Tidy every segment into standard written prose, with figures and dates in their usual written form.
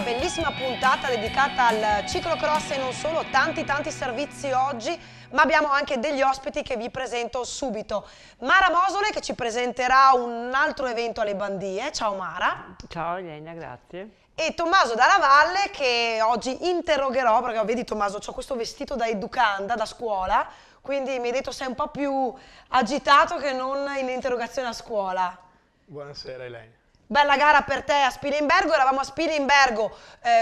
bellissima puntata dedicata al ciclocross e non solo, tanti servizi oggi, ma abbiamo anche degli ospiti che vi presento subito. Mara Mosole che ci presenterà un altro evento alle Bandie. Ciao Mara. Ciao Elena, grazie. E Tommaso Dalla Valle che oggi interrogherò, perché vedi Tommaso, ho questo vestito da educanda, da scuola, quindi mi hai detto sei un po' più agitato che non in interrogazione a scuola. Buonasera Elena. Bella gara per te a Spilimbergo, eravamo a Spilimbergo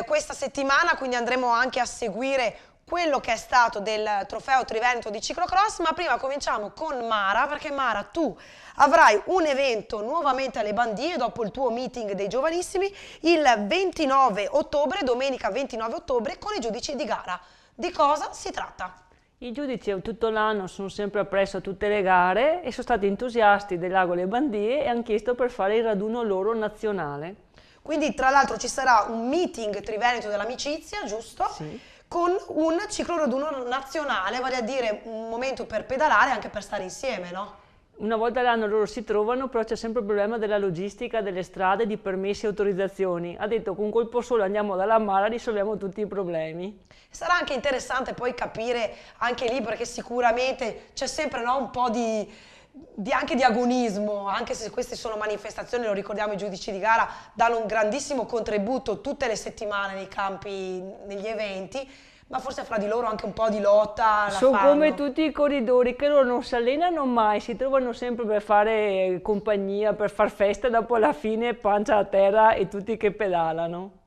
questa settimana, quindi andremo anche a seguire quello che è stato del trofeo Triveneto di ciclocross, ma prima cominciamo con Mara, perché Mara tu avrai un evento nuovamente alle Bandie dopo il tuo meeting dei giovanissimi il 29 ottobre, domenica 29 ottobre, con i giudici di gara. Di cosa si tratta? I giudici tutto l'anno sono sempre appresso a tutte le gare e sono stati entusiasti del Lago Le Bandie e hanno chiesto per fare il raduno loro nazionale. Quindi tra l'altro ci sarà un meeting Triveneto dell'amicizia, giusto? Sì. Con un ciclo raduno nazionale, vale a dire un momento per pedalare, anche per stare insieme, no? Una volta all'anno loro si trovano, però c'è sempre il problema della logistica, delle strade, di permessi e autorizzazioni. Ha detto con colpo solo andiamo dalla Mara, risolviamo tutti i problemi. Sarà anche interessante poi capire anche lì, perché sicuramente c'è sempre, no, un po' anche di agonismo, anche se queste sono manifestazioni, lo ricordiamo, i giudici di gara danno un grandissimo contributo tutte le settimane nei campi, negli eventi, ma forse fra di loro anche un po' di lotta la sono fanno. come tutti i corridori che loro non si allenano mai, si trovano sempre per fare compagnia, per far festa, dopo alla fine pancia a terra e tutti che pedalano.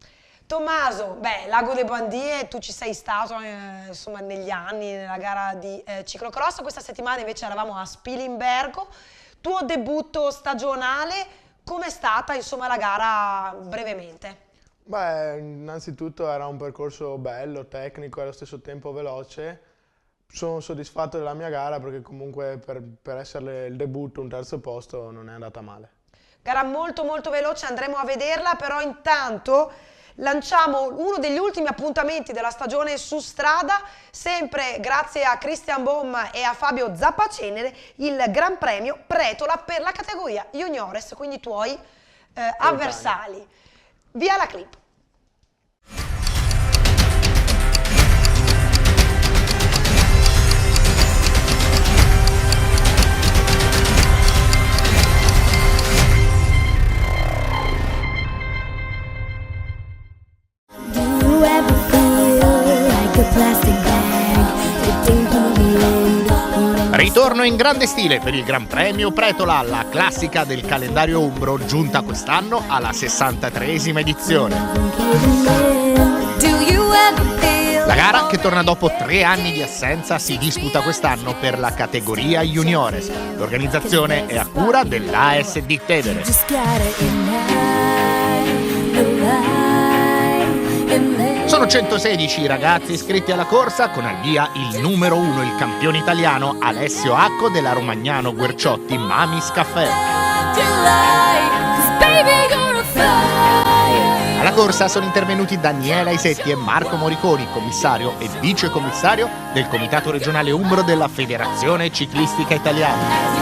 Tommaso, Lago Le Bandie, tu ci sei stato insomma negli anni nella gara di ciclocross, questa settimana invece eravamo a Spilimbergo. Tuo debutto stagionale, com'è stata insomma la gara brevemente? Innanzitutto era un percorso bello, tecnico e allo stesso tempo veloce. Sono soddisfatto della mia gara perché comunque per essere il debutto, un terzo posto, non è andata male. Gara molto veloce, andremo a vederla, però intanto lanciamo uno degli ultimi appuntamenti della stagione su strada, sempre grazie a Christian Bohm e a Fabio Zappacenere, il Gran Premio Pretola per la categoria Juniores, quindi i tuoi avversari. Via la clip. Ritorno in grande stile per il Gran Premio Pretola, la classica del calendario umbro, giunta quest'anno alla 63esima edizione. La gara, che torna dopo 3 anni di assenza, si disputa quest'anno per la categoria Juniores. L'organizzazione è a cura dell'ASD Tedere. Sono 116 i ragazzi iscritti alla corsa, con al via il numero 1, il campione italiano Alessio Acco della Romagnano Guerciotti Mamis Caffè. Alla corsa sono intervenuti Daniela Isetti e Marco Moriconi, commissario e vicecommissario del Comitato Regionale Umbro della Federazione Ciclistica Italiana.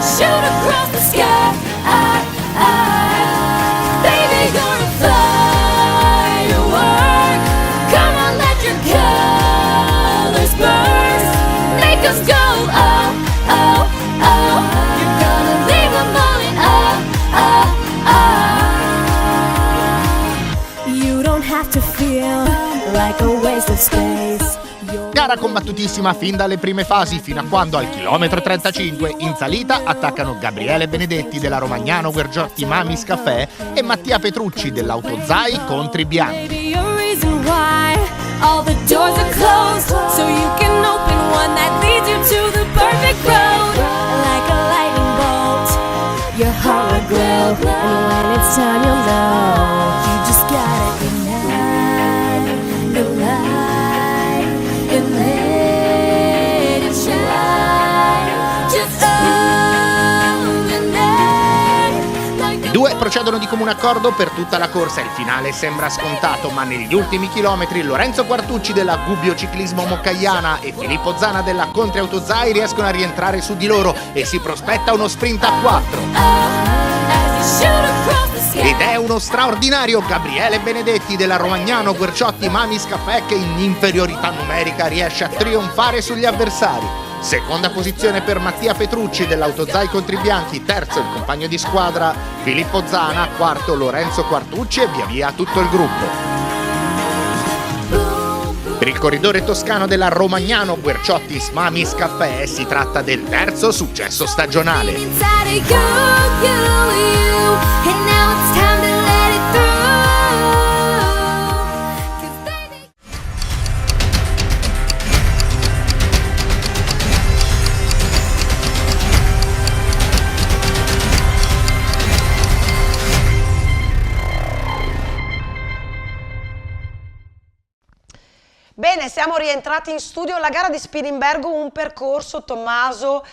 Gara combattutissima fin dalle prime fasi, fino a quando al chilometro 35 in salita attaccano Gabriele Benedetti della Romagnano Guerciotti Mamis Caffè e Mattia Petrucci dell'Autozai Contri Bianchi. I due procedono di comune accordo per tutta la corsa. Il finale sembra scontato, ma negli ultimi chilometri Lorenzo Quartucci della Gubbio Ciclismo Moccaiana e Filippo Zana della Contri Autozai riescono a rientrare su di loro e si prospetta uno sprint a 4. Ed è uno straordinario Gabriele Benedetti della Romagnano Guerciotti Mamis Caffè che in inferiorità numerica riesce a trionfare sugli avversari. Seconda posizione per Mattia Petrucci dell'Autozai Contribianchi, terzo il compagno di squadra Filippo Zana, quarto Lorenzo Quartucci e via via tutto il gruppo. Per il corridore toscano della Romagnano Guerciotti Mamis Caffè si tratta del terzo successo stagionale. Bene, siamo rientrati in studio. La gara di Spilimbergo, un percorso, Tommaso,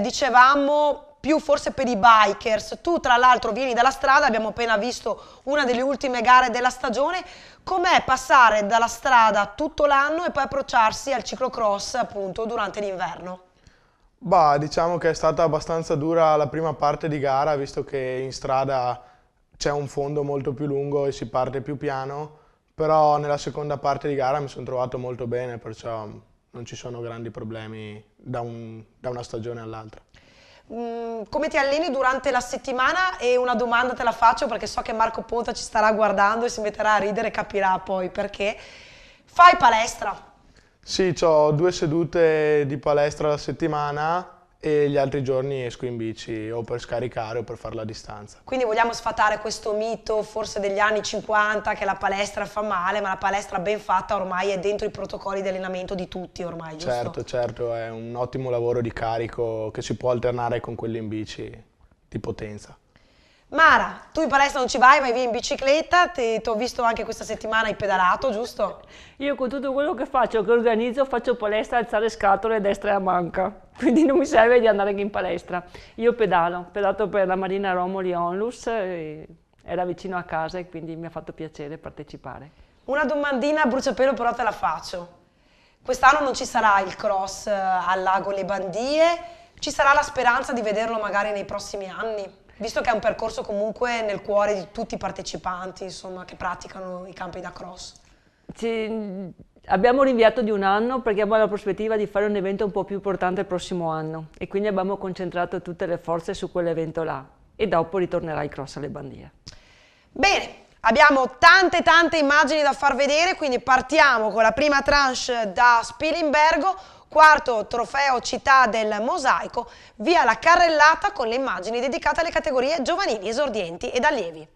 dicevamo, più forse per i bikers. Tu tra l'altro vieni dalla strada, abbiamo appena visto una delle ultime gare della stagione. Com'è passare dalla strada tutto l'anno e poi approcciarsi al ciclocross appunto durante l'inverno? Bah, diciamo che è stata abbastanza dura la prima parte di gara, visto che in strada c'è un fondo molto più lungo e si parte più piano. Però nella seconda parte di gara mi sono trovato molto bene, perciò non ci sono grandi problemi da una stagione all'altra. Come ti alleni durante la settimana? E una domanda te la faccio perché so che Marco Ponta ci starà guardando e si metterà a ridere e capirà poi perché. Fai palestra? Sì, ho 2 sedute di palestra alla settimana e gli altri giorni esco in bici o per scaricare o per fare la distanza. Quindi vogliamo sfatare questo mito forse degli anni 50 che la palestra fa male, ma la palestra ben fatta ormai è dentro i protocolli di allenamento di tutti ormai, giusto? Certo, è un ottimo lavoro di carico che si può alternare con quelli in bici di potenza. Mara, tu in palestra non ci vai via in bicicletta, ti ho visto anche questa settimana hai pedalato, giusto? Io con tutto quello che organizzo, faccio palestra, alzare scatole a destra e a manca, quindi non mi serve di andare anche in palestra. Io ho pedalato per la Marina Romoli Onlus, era vicino a casa e quindi mi ha fatto piacere partecipare. Una domandina a bruciapelo però te la faccio. Quest'anno non ci sarà il cross al lago Le Bandie, ci sarà la speranza di vederlo magari nei prossimi anni? Visto che è un percorso comunque nel cuore di tutti i partecipanti, insomma, che praticano i campi da cross. Abbiamo rinviato di un anno perché abbiamo la prospettiva di fare un evento un po' più importante il prossimo anno e quindi abbiamo concentrato tutte le forze su quell'evento là e dopo ritornerà il cross alle Bandie. Bene, abbiamo tante immagini da far vedere, quindi partiamo con la prima tranche da Spilimbergo. Quarto trofeo città del mosaico, via la carrellata con le immagini dedicate alle categorie giovanili, esordienti ed allievi.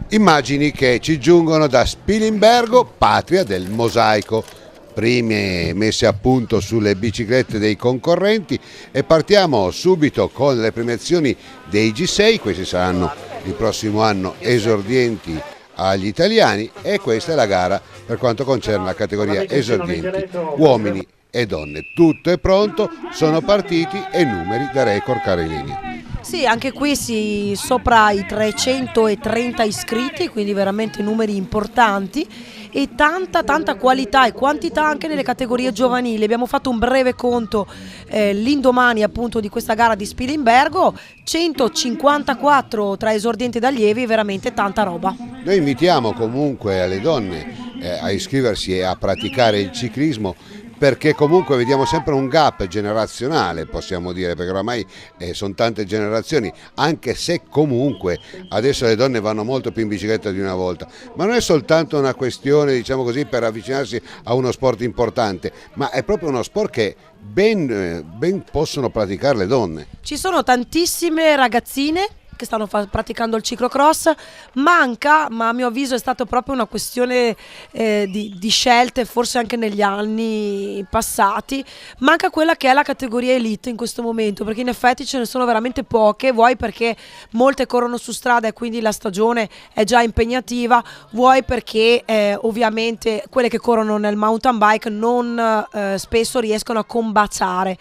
Immagini che ci giungono da Spilimbergo, patria del mosaico. Prime messe a punto sulle biciclette dei concorrenti e partiamo subito con le premiazioni dei G6, questi saranno il prossimo anno esordienti agli italiani e questa è la gara per quanto concerne la categoria esordienti uomini e donne. Tutto è pronto, sono partiti e numeri da record Caroline. Sì, anche qui sopra i 330 iscritti, quindi veramente numeri importanti e tanta qualità e quantità anche nelle categorie giovanili. Abbiamo fatto un breve conto l'indomani appunto di questa gara di Spilimbergo, 154 tra esordienti ed allievi, veramente tanta roba. Noi invitiamo comunque alle donne a iscriversi e a praticare il ciclismo perché comunque vediamo sempre un gap generazionale, possiamo dire, perché oramai sono tante generazioni, anche se comunque adesso le donne vanno molto più in bicicletta di una volta, ma non è soltanto una questione, diciamo così, per avvicinarsi a uno sport importante, ma è proprio uno sport che ben possono praticare le donne. Ci sono tantissime ragazzine che stanno praticando il ciclocross, manca, ma a mio avviso è stata proprio una questione di scelte, forse anche negli anni passati, manca quella che è la categoria elite in questo momento, perché in effetti ce ne sono veramente poche, vuoi perché molte corrono su strada e quindi la stagione è già impegnativa, vuoi perché ovviamente quelle che corrono nel mountain bike non spesso riescono a combaciare.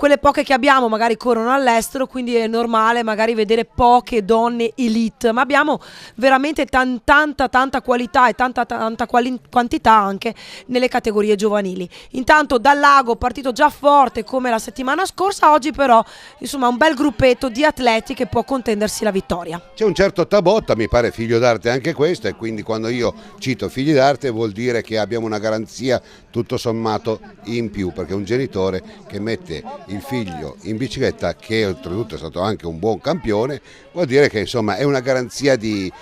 quelle poche che abbiamo magari corrono all'estero, quindi è normale magari vedere poche donne elite, ma abbiamo veramente tanta qualità e tanta quantità anche nelle categorie giovanili. Intanto Dal Lago partito già forte come la settimana scorsa, oggi però insomma un bel gruppetto di atleti che può contendersi la vittoria. C'è un certo Tabotta, mi pare figlio d'arte anche questo, e quindi quando io cito figli d'arte vuol dire che abbiamo una garanzia tutto sommato in più, perché un genitore che mette il figlio in bicicletta, che oltretutto è stato anche un buon campione, vuol dire che insomma è una garanzia di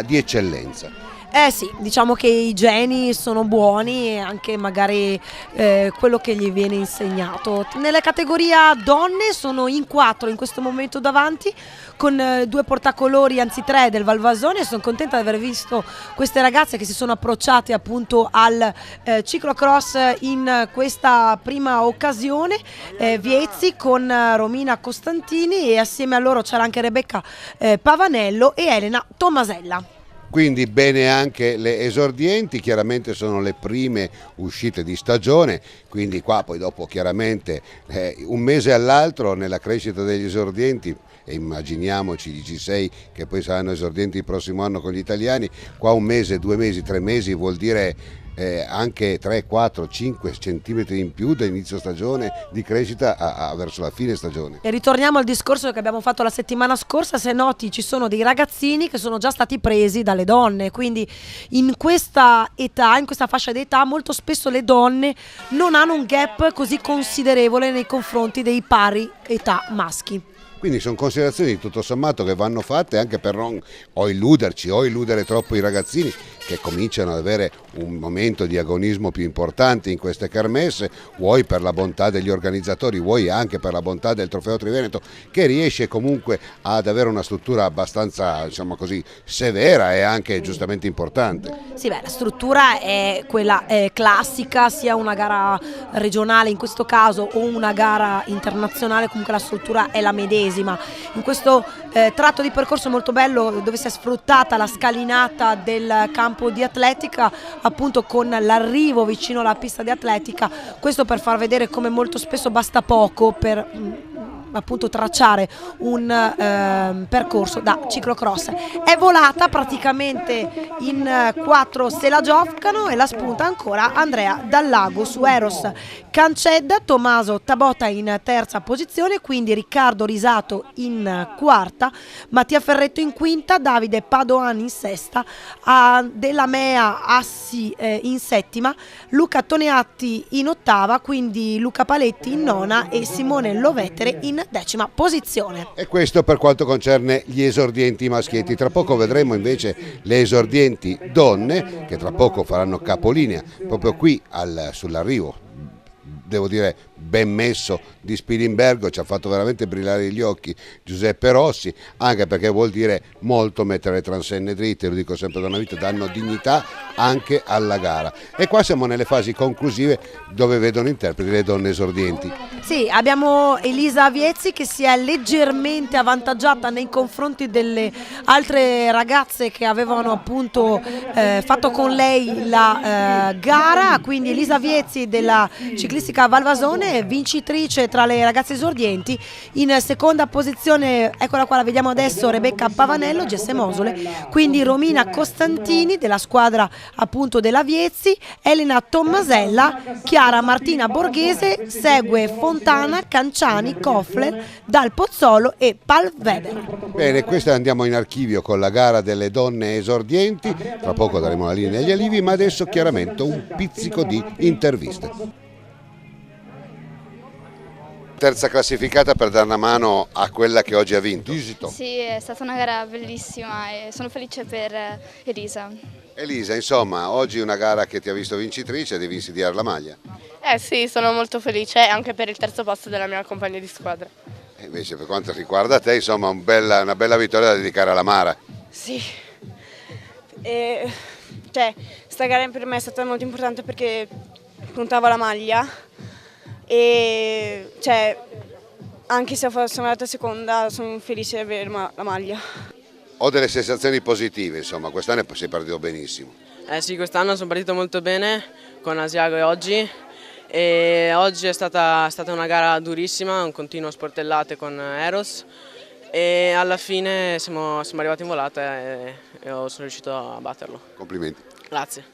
eccellenza. Eh sì, diciamo che i geni sono buoni e anche magari quello che gli viene insegnato. Nella categoria donne sono in 4 in questo momento davanti, con 2 portacolori, anzi 3 del Valvasone. Sono contenta di aver visto queste ragazze che si sono approcciate appunto al ciclocross in questa prima occasione. Viezzi con Romina Costantini, e assieme a loro c'era anche Rebecca Pavanello e Elena Tomasella. Quindi bene anche le esordienti, chiaramente sono le prime uscite di stagione, quindi qua poi dopo chiaramente un mese all'altro nella crescita degli esordienti, e immaginiamoci i G6 che poi saranno esordienti il prossimo anno con gli italiani, qua un mese, 2 mesi, 3 mesi vuol dire anche 3, 4, 5 centimetri in più dall'inizio stagione di crescita verso la fine stagione. E ritorniamo al discorso che abbiamo fatto la settimana scorsa: se noti ci sono dei ragazzini che sono già stati presi dalle donne, quindi in questa età, in questa fascia d'età molto spesso le donne non hanno un gap così considerevole nei confronti dei pari età maschi. Quindi sono considerazioni tutto sommato che vanno fatte anche per non illuderci o illudere troppo i ragazzini, che cominciano ad avere un momento di agonismo più importante in queste kermesse, vuoi per la bontà degli organizzatori, vuoi anche per la bontà del Trofeo Triveneto, che riesce comunque ad avere una struttura abbastanza, diciamo così, severa e anche giustamente importante. Sì, beh, la struttura è quella classica, sia una gara regionale in questo caso o una gara internazionale, comunque la struttura è la medesima. In questo tratto di percorso molto bello, dove si è sfruttata la scalinata del campo di atletica, appunto con l'arrivo vicino alla pista di atletica, questo per far vedere come molto spesso basta poco per appunto tracciare un percorso da ciclocross. È volata praticamente in 4, se la giocano, e la spunta ancora Andrea Dal Lago su Eros Cancedda, Tommaso Tabotta in terza posizione, quindi Riccardo Risato in quarta, Mattia Ferretto in quinta, Davide Padoan in sesta, Della Mea Assi in settima, Luca Toneatti in ottava, quindi Luca Paletti in nona e Simone Lovettere in decima posizione. E questo per quanto concerne gli esordienti maschietti. Tra poco vedremo invece le esordienti donne, che tra poco faranno capolinea proprio qui sull'arrivo, devo dire ben messo, di Spilimbergo. Ci ha fatto veramente brillare gli occhi Giuseppe Rossi, anche perché vuol dire molto mettere le transenne dritte, lo dico sempre da una vita, danno dignità anche alla gara. E qua siamo nelle fasi conclusive dove vedono interpreti le donne esordienti. Sì, abbiamo Elisa Viezzi che si è leggermente avvantaggiata nei confronti delle altre ragazze che avevano appunto fatto con lei la gara, quindi Elisa Viezzi della ciclistica Valvasone, vincitrice tra le ragazze esordienti. In seconda posizione, eccola qua, la vediamo adesso, Rebecca Pavanello, GS Mosole, quindi Romina Costantini della squadra appunto della Viezzi, Elena Tommasella, Chiara Martina Borghese, segue Fontana, Canciani, Koffler, Dal Pozzolo e Palveber. Bene, questa andiamo in archivio con la gara delle donne esordienti, tra poco daremo la linea agli alivi, ma adesso chiaramente un pizzico di interviste. Terza classificata per dare una mano a quella che oggi ha vinto. Sì, è stata una gara bellissima e sono felice per Elisa. Elisa, insomma, oggi una gara che ti ha visto vincitrice, devi insidiare la maglia. Sì, sono molto felice anche per il terzo posto della mia compagna di squadra. E invece per quanto riguarda te, insomma, una bella vittoria da dedicare alla Mara. Sì, sta gara per me è stata molto importante perché puntavo alla maglia e anche se sono andata seconda sono felice di avere la maglia. Ho delle sensazioni positive, insomma, quest'anno sei partito benissimo. Sì, quest'anno sono partito molto bene con Asiago e oggi E oggi è stata una gara durissima, un continuo sportellate con Eros e alla fine siamo arrivati in volata e sono riuscito a batterlo. Complimenti. Grazie.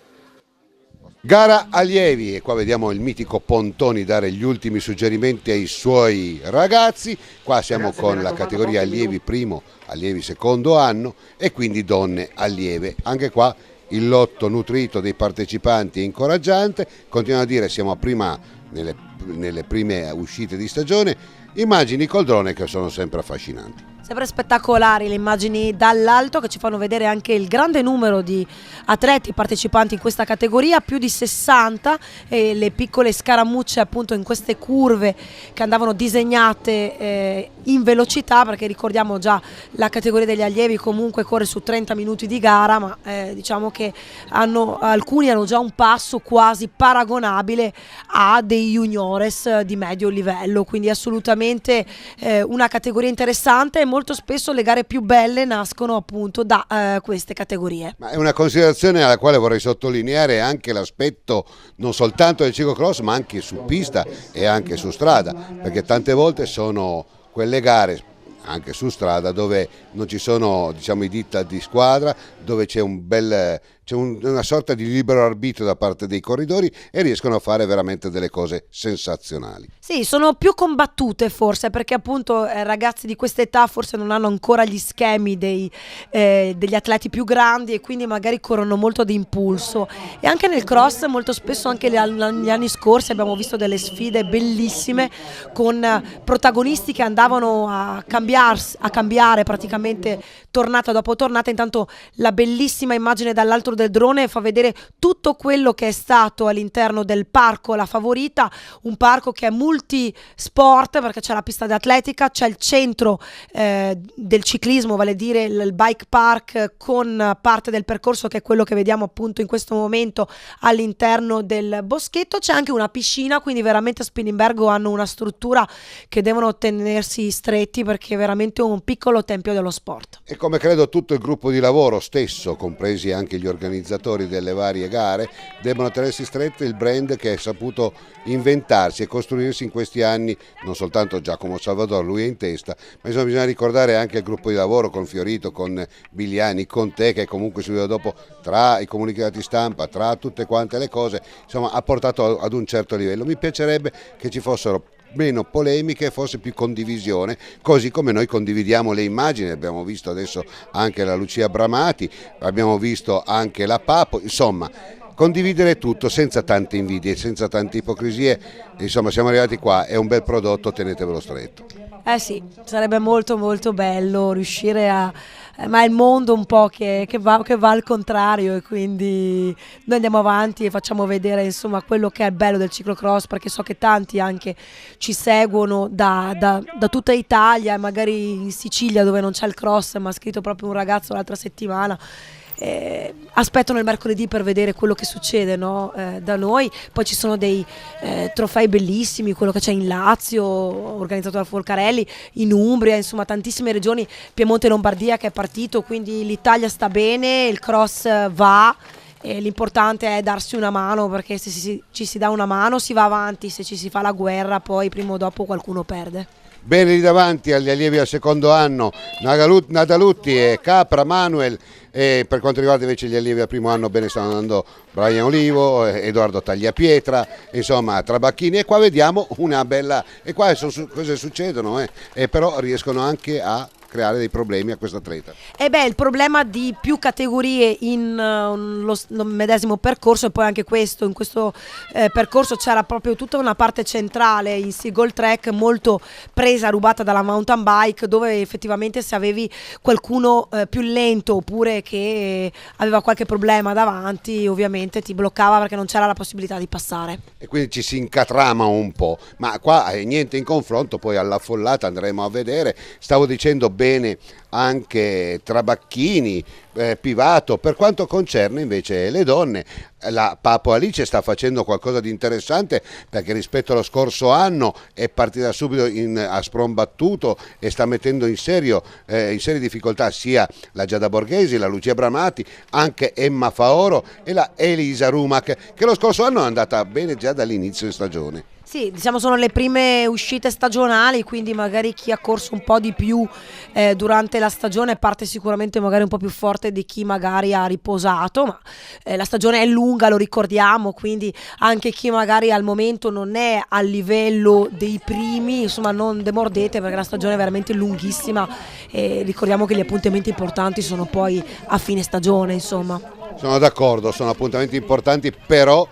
Gara allievi, e qua vediamo il mitico Pontoni dare gli ultimi suggerimenti ai suoi ragazzi. Qua siamo con la categoria allievi primo, allievi secondo anno e quindi donne allieve. Anche qua il lotto nutrito dei partecipanti è incoraggiante, continuano a dire siamo a prima nelle prime uscite di stagione, immagini col drone che sono sempre affascinanti. Sempre spettacolari le immagini dall'alto che ci fanno vedere anche il grande numero di atleti partecipanti in questa categoria, più di 60, e le piccole scaramucce appunto in queste curve che andavano disegnate in velocità, perché ricordiamo già la categoria degli allievi comunque corre su 30 minuti di gara, ma diciamo che alcuni hanno già un passo quasi paragonabile a dei juniores di medio livello, quindi assolutamente una categoria interessante e molto spesso le gare più belle nascono appunto da queste categorie. Ma è una considerazione alla quale vorrei sottolineare anche l'aspetto non soltanto del ciclocross ma anche su pista e anche su strada, perché tante volte sono quelle gare anche su strada dove non ci sono, diciamo, i diktat di squadra, dove c'è una sorta di libero arbitrio da parte dei corridori e riescono a fare veramente delle cose sensazionali. Sì, sono più combattute forse perché appunto ragazzi di questa età forse non hanno ancora gli schemi degli atleti più grandi e quindi magari corrono molto di impulso, e anche nel cross molto spesso, anche negli anni scorsi abbiamo visto delle sfide bellissime con protagonisti che andavano a cambiare praticamente tornata dopo tornata. Intanto la bellissima immagine dall'alto del drone fa vedere tutto quello che è stato all'interno del parco La Favorita, un parco che è multisport perché c'è la pista di atletica, c'è il centro del ciclismo, vale a dire il bike park con parte del percorso che è quello che vediamo appunto in questo momento all'interno del boschetto, c'è anche una piscina, quindi veramente a Spilimbergo hanno una struttura che devono tenersi stretti perché è veramente un piccolo tempio dello sport. E come credo tutto il gruppo di lavoro stesso, compresi anche gli organizzatori delle varie gare, devono tenersi stretti il brand che è saputo inventarsi e costruirsi in questi anni, non soltanto Giacomo Salvador, lui è in testa, ma insomma bisogna ricordare anche il gruppo di lavoro con Fiorito, con Biliani, con te che comunque subito dopo tra i comunicati stampa, tra tutte quante le cose, insomma ha portato ad un certo livello. Mi piacerebbe che ci fossero meno polemiche e forse più condivisione, così come noi condividiamo le immagini, abbiamo visto adesso anche la Lucia Bramati, abbiamo visto anche la Papo, insomma condividere tutto senza tante invidie, senza tante ipocrisie, insomma siamo arrivati qua, è un bel prodotto, tenetevelo stretto. Eh sì, sarebbe molto molto bello riuscire ma è il mondo un po' che va al contrario, e quindi noi andiamo avanti e facciamo vedere insomma quello che è il bello del ciclocross, perché so che tanti anche ci seguono da tutta Italia, magari in Sicilia dove non c'è il cross, ma ha scritto proprio un ragazzo l'altra settimana. Aspettano il mercoledì per vedere quello che succede, no? Da noi. Poi ci sono dei trofei bellissimi, quello che c'è in Lazio organizzato da Folcarelli, in Umbria, insomma tantissime regioni, Piemonte e Lombardia che è partito, quindi l'Italia sta bene, il cross va. L'importante è darsi una mano, perché se ci si dà una mano si va avanti, se ci si fa la guerra poi prima o dopo qualcuno perde. Bene lì davanti agli allievi al secondo anno Nadalutti e Capra, Manuel, e per quanto riguarda invece gli allievi al primo anno bene stanno andando Brian Olivo, Edoardo Tagliapietra, insomma Trabacchini, e qua vediamo una bella, e qua cose succedono e però riescono anche a creare dei problemi a questo atleta. Il problema di più categorie in lo medesimo percorso, e poi anche in questo percorso c'era proprio tutta una parte centrale in single track molto presa, rubata dalla mountain bike, dove effettivamente se avevi qualcuno più lento oppure che aveva qualche problema davanti, ovviamente ti bloccava perché non c'era la possibilità di passare. E quindi ci si incatrama un po', ma qua niente in confronto, poi alla follata andremo a vedere. Stavo dicendo bene anche Trabacchini, Pivato. Per quanto concerne invece le donne, la Papo Alice sta facendo qualcosa di interessante, perché rispetto allo scorso anno è partita subito a sprombattuto e sta mettendo in serie difficoltà sia la Giada Borghesi, la Lucia Bramati, anche Emma Faoro e la Elisa Rumac, che lo scorso anno è andata bene già dall'inizio di stagione. Sì, diciamo sono le prime uscite stagionali, quindi magari chi ha corso un po' di più durante la stagione parte sicuramente magari un po' più forte di chi magari ha riposato, ma la stagione è lunga, lo ricordiamo, quindi anche chi magari al momento non è a livello dei primi, insomma non demordete, perché la stagione è veramente lunghissima e ricordiamo che gli appuntamenti importanti sono poi a fine stagione, insomma. Sono d'accordo, sono appuntamenti importanti, però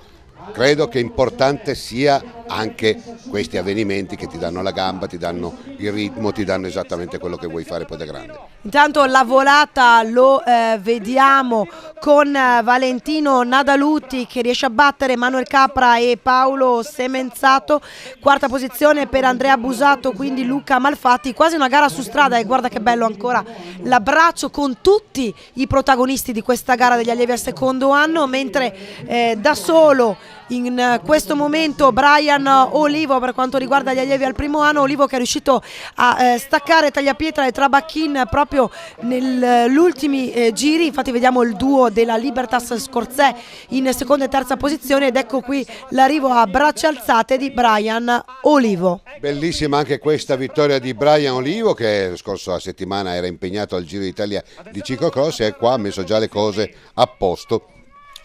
credo che importante sia anche questi avvenimenti che ti danno la gamba, ti danno il ritmo, ti danno esattamente quello che vuoi fare poi da grande. Intanto la volata lo vediamo con Valentino Nadalutti che riesce a battere Manuel Capra e Paolo Semenzato, quarta posizione per Andrea Busato, quindi Luca Malfatti, quasi una gara su strada, e guarda che bello ancora l'abbraccio con tutti i protagonisti di questa gara degli allievi al secondo anno, mentre da solo in questo momento Brian Olivo per quanto riguarda gli allievi al primo anno, Olivo che è riuscito a staccare Tagliapietra e Trabacchin proprio negli ultimi giri, infatti vediamo il duo della Libertas Scorzè in seconda e terza posizione, ed ecco qui l'arrivo a braccia alzate di Brian Olivo. Bellissima anche questa vittoria di Brian Olivo, che la scorsa settimana era impegnato al Giro d'Italia di ciclocross e qua ha messo già le cose a posto.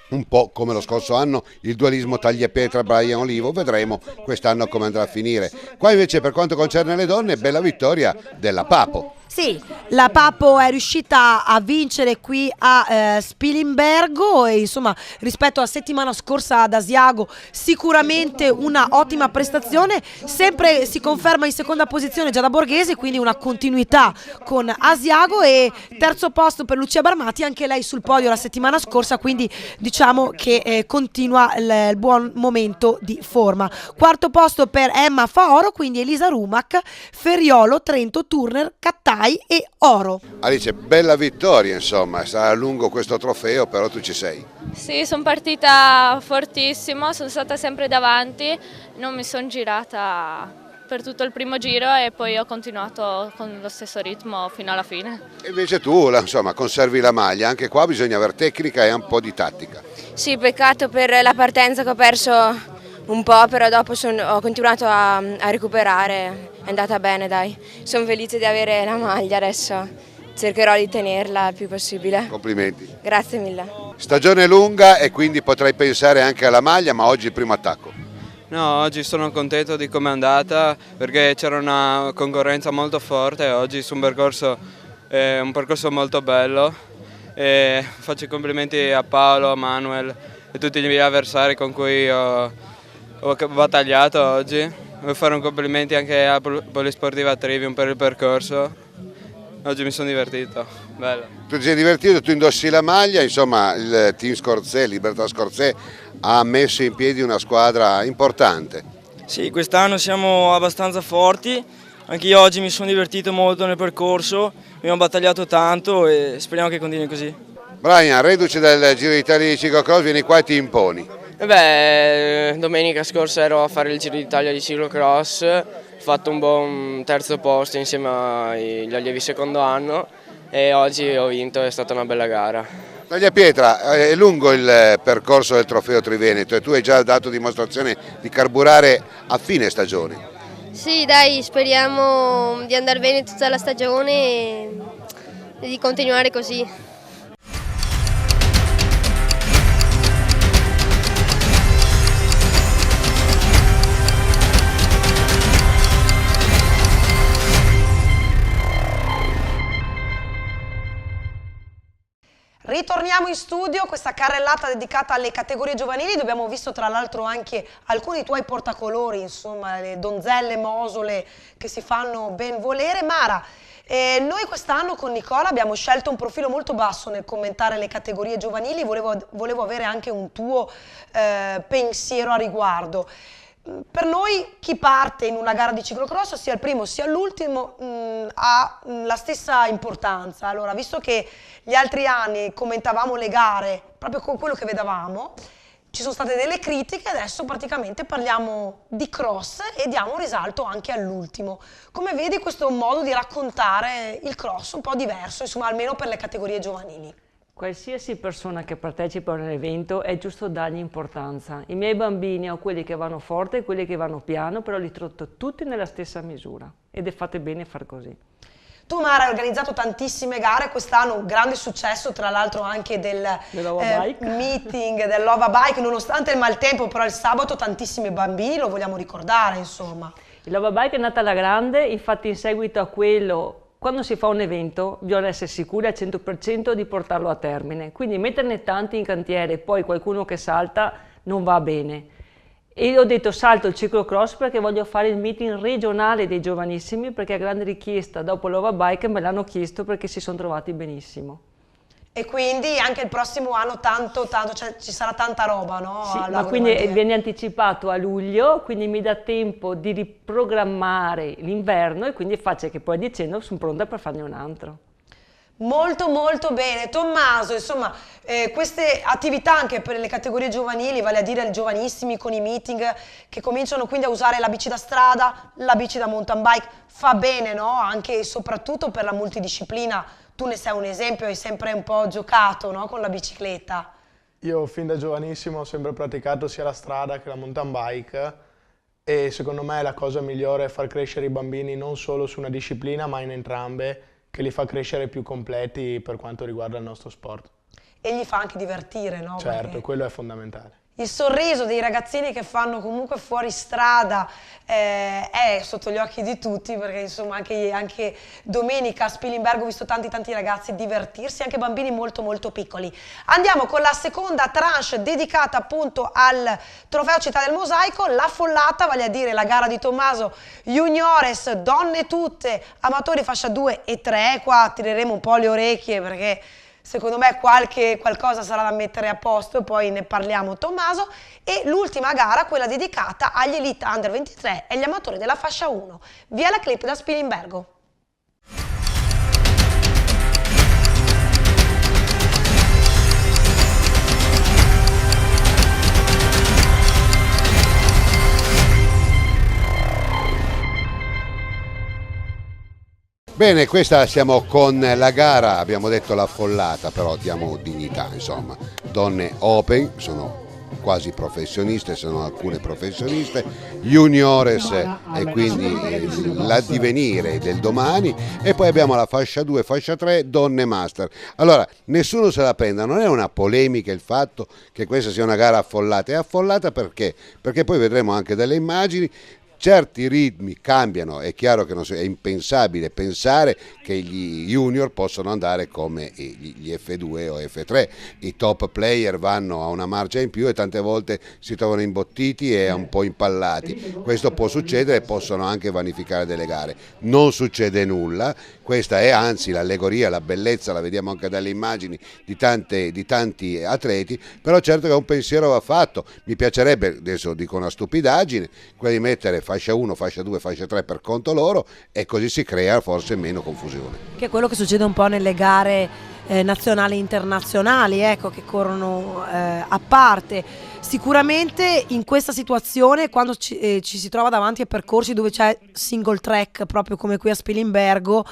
Un po' come lo scorso anno il dualismo Tagliapietra Brian Olivo, vedremo quest'anno come andrà a finire. Qua invece per quanto concerne le donne, bella vittoria della Papo. Sì, la Papo è riuscita a vincere qui a Spilimbergo e insomma rispetto alla settimana scorsa ad Asiago sicuramente una ottima prestazione, sempre si conferma in seconda posizione Giada Borghese, quindi una continuità con Asiago, e terzo posto per Lucia Bramati, anche lei sul podio la settimana scorsa, quindi diciamo che continua il buon momento di forma. Quarto posto per Emma Faoro, quindi Elisa Rumac, Ferriolo, Trento, Turner, Cattai e Oro. Alice, bella vittoria, insomma, sarà lungo questo trofeo, però tu ci sei. Sì, sono partita fortissimo, sono stata sempre davanti, non mi sono girata per tutto il primo giro e poi ho continuato con lo stesso ritmo fino alla fine. E invece tu, insomma, conservi la maglia, anche qua bisogna avere tecnica e un po' di tattica. Sì, peccato per la partenza che ho perso un po', però dopo ho continuato a recuperare, è andata bene, dai. Sono felice di avere la maglia, adesso cercherò di tenerla il più possibile. Complimenti. Grazie mille. Stagione lunga e quindi potrai pensare anche alla maglia, ma oggi il primo attacco. No, oggi sono contento di come è andata perché c'era una concorrenza molto forte, oggi su un percorso molto bello. E faccio i complimenti a Paolo, a Manuel e tutti gli avversari con cui ho battagliato oggi. Voglio fare un complimenti anche a Polisportiva Trivium per il percorso. Oggi mi sono divertito, bello. Tu ti sei divertito, tu indossi la maglia, insomma il team Scorzè, Libertà Scorzè, ha messo in piedi una squadra importante. Sì, quest'anno siamo abbastanza forti, anche io oggi mi sono divertito molto nel percorso, abbiamo battagliato tanto e speriamo che continui così. Brian, reduce dal Giro d'Italia di ciclocross, vieni qua e ti imponi. Domenica scorsa ero a fare il Giro d'Italia di ciclocross, ho fatto un buon terzo posto insieme agli allievi secondo anno e oggi ho vinto, è stata una bella gara. Tagliapietra, è lungo il percorso del Trofeo Triveneto e tu hai già dato dimostrazione di carburare a fine stagione. Sì, dai, speriamo di andare bene tutta la stagione e di continuare così. Ritorniamo in studio, questa carrellata dedicata alle categorie giovanili. Abbiamo visto tra l'altro anche alcuni tuoi portacolori, insomma, le donzelle mosole che si fanno ben volere. Mara, noi quest'anno con Nicola abbiamo scelto un profilo molto basso nel commentare le categorie giovanili, volevo avere anche un tuo pensiero a riguardo. per noi chi parte in una gara di ciclocross, sia il primo sia l'ultimo, ha la stessa importanza. Allora, visto che gli altri anni commentavamo le gare proprio con quello che vedevamo, ci sono state delle critiche, adesso praticamente parliamo di cross e diamo risalto anche all'ultimo. Come vedi questo modo di raccontare il cross un po' diverso, insomma, almeno per le categorie giovanili? Qualsiasi persona che partecipa a un evento è giusto dargli importanza. I miei bambini ho quelli che vanno forte e quelli che vanno piano, però li tratto tutti nella stessa misura ed è fatto bene far così. Tu, Mara, hai organizzato tantissime gare, quest'anno un grande successo, tra l'altro anche del meeting del Lova Bike, nonostante il maltempo, però il sabato tantissimi bambini, lo vogliamo ricordare, insomma. Il Lova Bike è nata alla grande, infatti in seguito a quello, quando si fa un evento, bisogna essere sicuri al 100% di portarlo a termine, quindi metterne tanti in cantiere e poi qualcuno che salta non va bene. E io ho detto salto il ciclocross perché voglio fare il meeting regionale dei giovanissimi, perché a grande richiesta dopo Lova Bike me l'hanno chiesto perché si sono trovati benissimo. E quindi anche il prossimo anno cioè, ci sarà tanta roba, no? Sì, ma quindi viene anticipato a luglio, quindi mi dà tempo di riprogrammare l'inverno e quindi è facile che poi a dicembre sono pronta per farne un altro. Molto molto bene. Tommaso, insomma, queste attività anche per le categorie giovanili, vale a dire i giovanissimi con i meeting che cominciano quindi a usare la bici da strada, la bici da mountain bike, fa bene, no? Anche e soprattutto per la multidisciplina. Tu ne sei un esempio, hai sempre un po' giocato, no? Con la bicicletta. Io fin da giovanissimo ho sempre praticato sia la strada che la mountain bike e secondo me la cosa migliore è far crescere i bambini non solo su una disciplina ma in entrambe, che li fa crescere più completi per quanto riguarda il nostro sport. E gli fa anche divertire, no? Certo, perché quello è fondamentale. il sorriso dei ragazzini che fanno comunque fuori strada è sotto gli occhi di tutti, perché insomma anche domenica a Spilimbergo ho visto tanti ragazzi divertirsi, anche bambini molto molto piccoli. Andiamo con la seconda tranche dedicata appunto al Trofeo Città del Mosaico, la follata, vale a dire la gara di Tommaso Juniores, donne tutte, amatori fascia 2 e 3, qua tireremo un po' le orecchie perché secondo me qualcosa sarà da mettere a posto e poi ne parliamo, Tommaso. E l'ultima gara, quella dedicata agli Elite Under 23 e agli amatori della fascia 1. Via la clip da Spilimbergo. Bene, questa siamo con la gara, abbiamo detto la follata, però diamo dignità, insomma. Donne open, sono quasi professioniste, sono alcune professioniste, juniores e quindi l'addivenire del domani, e poi abbiamo la fascia 2, fascia 3, donne master. Allora, nessuno se la prenda, non è una polemica il fatto che questa sia una gara affollata, è affollata perché? Perché poi vedremo anche dalle immagini. Certi ritmi cambiano, è chiaro che è impensabile pensare che gli junior possono andare come gli F2 o F3, i top player vanno a una marcia in più e tante volte si trovano imbottiti e un po' impallati. Questo può succedere e possono anche vanificare delle gare. Non succede nulla, questa è anzi l'allegoria, la bellezza, la vediamo anche dalle immagini di tanti atleti, però certo che un pensiero va fatto. Mi piacerebbe, adesso dico una stupidaggine, quella di mettere fascia 1, fascia 2, fascia 3 per conto loro, e così si crea forse meno confusione. Che è quello che succede un po' nelle gare nazionali e internazionali, ecco, che corrono a parte. Sicuramente in questa situazione, quando ci si trova davanti a percorsi dove c'è single track, proprio come qui a Spilimbergo,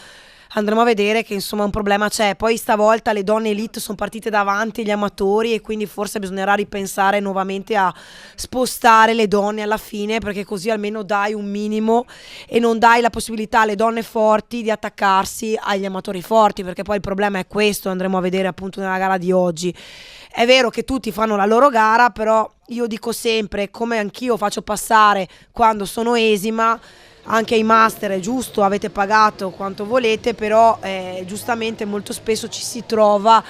andremo a vedere che insomma un problema c'è. Poi stavolta le donne elite sono partite davanti gli amatori e quindi forse bisognerà ripensare nuovamente a spostare le donne alla fine, perché così almeno dai un minimo e non dai la possibilità alle donne forti di attaccarsi agli amatori forti, perché poi il problema è questo, andremo a vedere appunto nella gara di oggi. È vero che tutti fanno la loro gara, però io dico sempre, come anch'io faccio passare quando sono esima, anche ai master è giusto, avete pagato quanto volete, però giustamente molto spesso ci si trova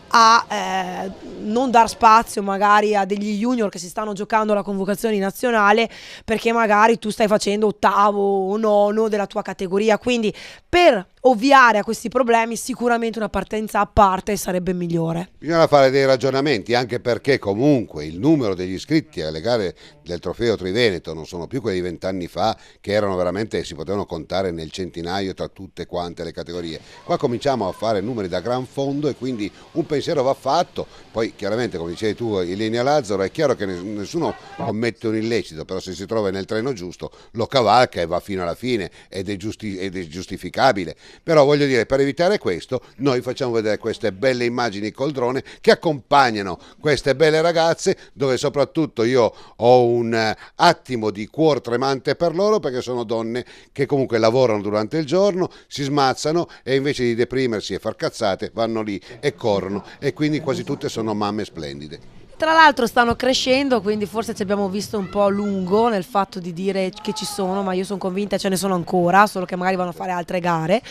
a non dar spazio magari a degli junior che si stanno giocando la convocazione nazionale perché magari tu stai facendo ottavo o nono della tua categoria, quindi per ovviare a questi problemi sicuramente una partenza a parte sarebbe migliore. Bisogna fare dei ragionamenti, anche perché comunque il numero degli iscritti alle gare del Trofeo Triveneto non sono più quelli di 20 anni fa, che erano veramente, si potevano contare nel centinaio tra tutte quante le categorie. Qua cominciamo a fare numeri da gran fondo e quindi un pensiero va fatto. Poi chiaramente, come dicevi tu, Ilenia Lazzaro, è chiaro che nessuno commette un illecito, però se si trova nel treno giusto lo cavalca e va fino alla fine ed è giustificabile. Però voglio dire, per evitare questo noi facciamo vedere queste belle immagini col drone che accompagnano queste belle ragazze, dove soprattutto io ho un attimo di cuor tremante per loro, perché sono donne che comunque lavorano durante il giorno, si smazzano e invece di deprimersi e far cazzate vanno lì e corrono, e quindi quasi tutte sono mamme splendide. Tra l'altro stanno crescendo, quindi forse ci abbiamo visto un po' lungo nel fatto di dire che ci sono, ma io sono convinta ce ne sono ancora, solo che magari vanno a fare altre gare.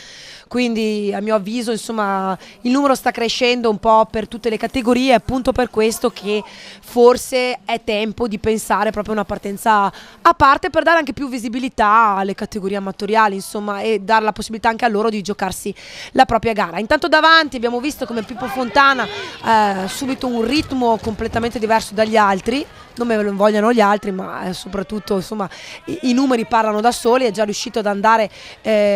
Quindi a mio avviso insomma il numero sta crescendo un po' per tutte le categorie, è appunto per questo che forse è tempo di pensare proprio a una partenza a parte per dare anche più visibilità alle categorie amatoriali, insomma, e dare la possibilità anche a loro di giocarsi la propria gara. Intanto davanti abbiamo visto come Pippo Fontana subito un ritmo completamente diverso dagli altri, non me lo vogliono gli altri, ma soprattutto insomma i numeri parlano da soli, è già riuscito ad andare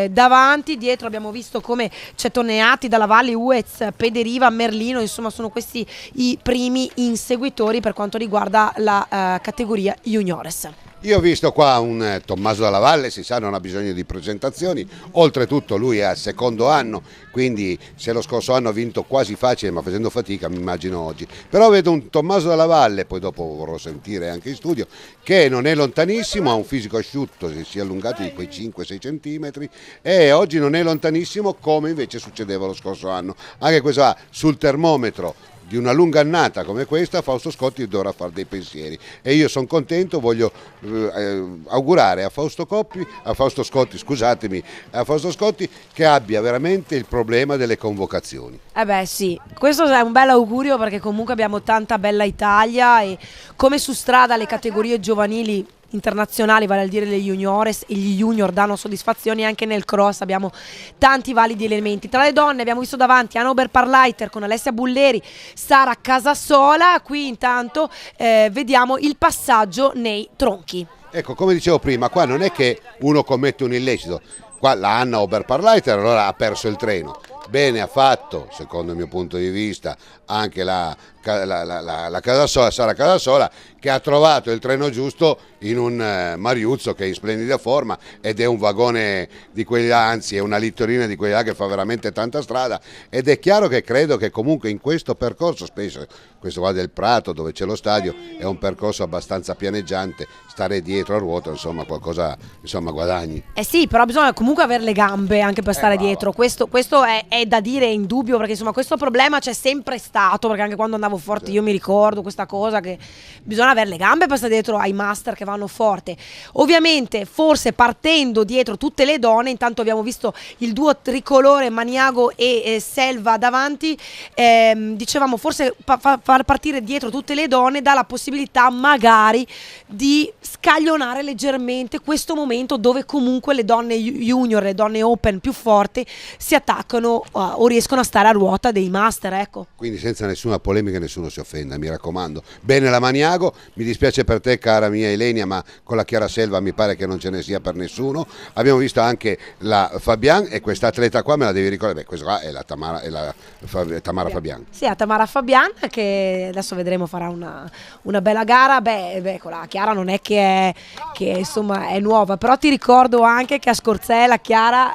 davanti. Dietro abbiamo visto come c'è Toneati, Dalla Valle, Uez, Pederiva, Merlino, insomma sono questi i primi inseguitori per quanto riguarda la categoria juniores. Io ho visto qua un Tommaso Dalla Valle, si sa non ha bisogno di presentazioni, oltretutto lui è al secondo anno, quindi se lo scorso anno ha vinto quasi facile ma facendo fatica mi immagino oggi, però vedo un Tommaso Dalla Valle, poi dopo vorrò sentire anche in studio, che non è lontanissimo, ha un fisico asciutto, si è allungato di quei 5-6 centimetri e oggi non è lontanissimo come invece succedeva lo scorso anno, anche questo ha sul termometro di una lunga annata come questa Fausto Scotti dovrà fare dei pensieri e io sono contento, voglio augurare a Fausto Scotti che abbia veramente il problema delle convocazioni. Beh sì, questo è un bel augurio perché comunque abbiamo tanta bella Italia e come su strada le categorie giovanili internazionali, vale a dire le juniores e gli junior danno soddisfazioni, anche nel cross abbiamo tanti validi elementi. Tra le donne abbiamo visto davanti Anna Oberparleiter con Alessia Bulleri, Sara Casasola, qui intanto vediamo il passaggio nei tronchi. Ecco, come dicevo prima, qua non è che uno commette un illecito, qua la Anna Oberparleiter allora ha perso il treno. Bene ha fatto, secondo il mio punto di vista, anche la Casasola, Sara Casasola, che ha trovato il treno giusto in un Mariuzzo che è in splendida forma ed è un vagone di quelli là, anzi è una littorina di quelli là che fa veramente tanta strada, ed è chiaro che credo che comunque in questo percorso, spesso questo qua del Prato dove c'è lo stadio, è un percorso abbastanza pianeggiante, stare dietro a ruota insomma qualcosa guadagni. Sì, però bisogna comunque avere le gambe anche per stare dietro, questo è da dire, è indubbio, perché insomma questo problema c'è sempre stato, perché anche quando andavo forte io mi ricordo questa cosa che bisogna avere le gambe per stare dietro ai master che vanno forte. Ovviamente forse partendo dietro tutte le donne, intanto abbiamo visto il duo tricolore Maniago e Selva davanti, dicevamo forse far partire dietro tutte le donne dà la possibilità magari di scaglionare leggermente questo momento dove comunque le donne junior, le donne open più forti si attaccano o riescono a stare a ruota dei master, ecco. Quindi senza nessuna polemica nessuno si offenda, mi raccomando. Bene la Maniago, mi dispiace per te cara mia Ilenia, ma con la Chiara Selva mi pare che non ce ne sia per nessuno. Abbiamo visto anche la Fabian e questa atleta qua me la devi ricordare, questa qua è la Tamara Fabian. Sì, a Tamara Fabian che adesso vedremo farà una bella gara. Con la Chiara non è che insomma è nuova, però ti ricordo anche che a Scorzè Chiara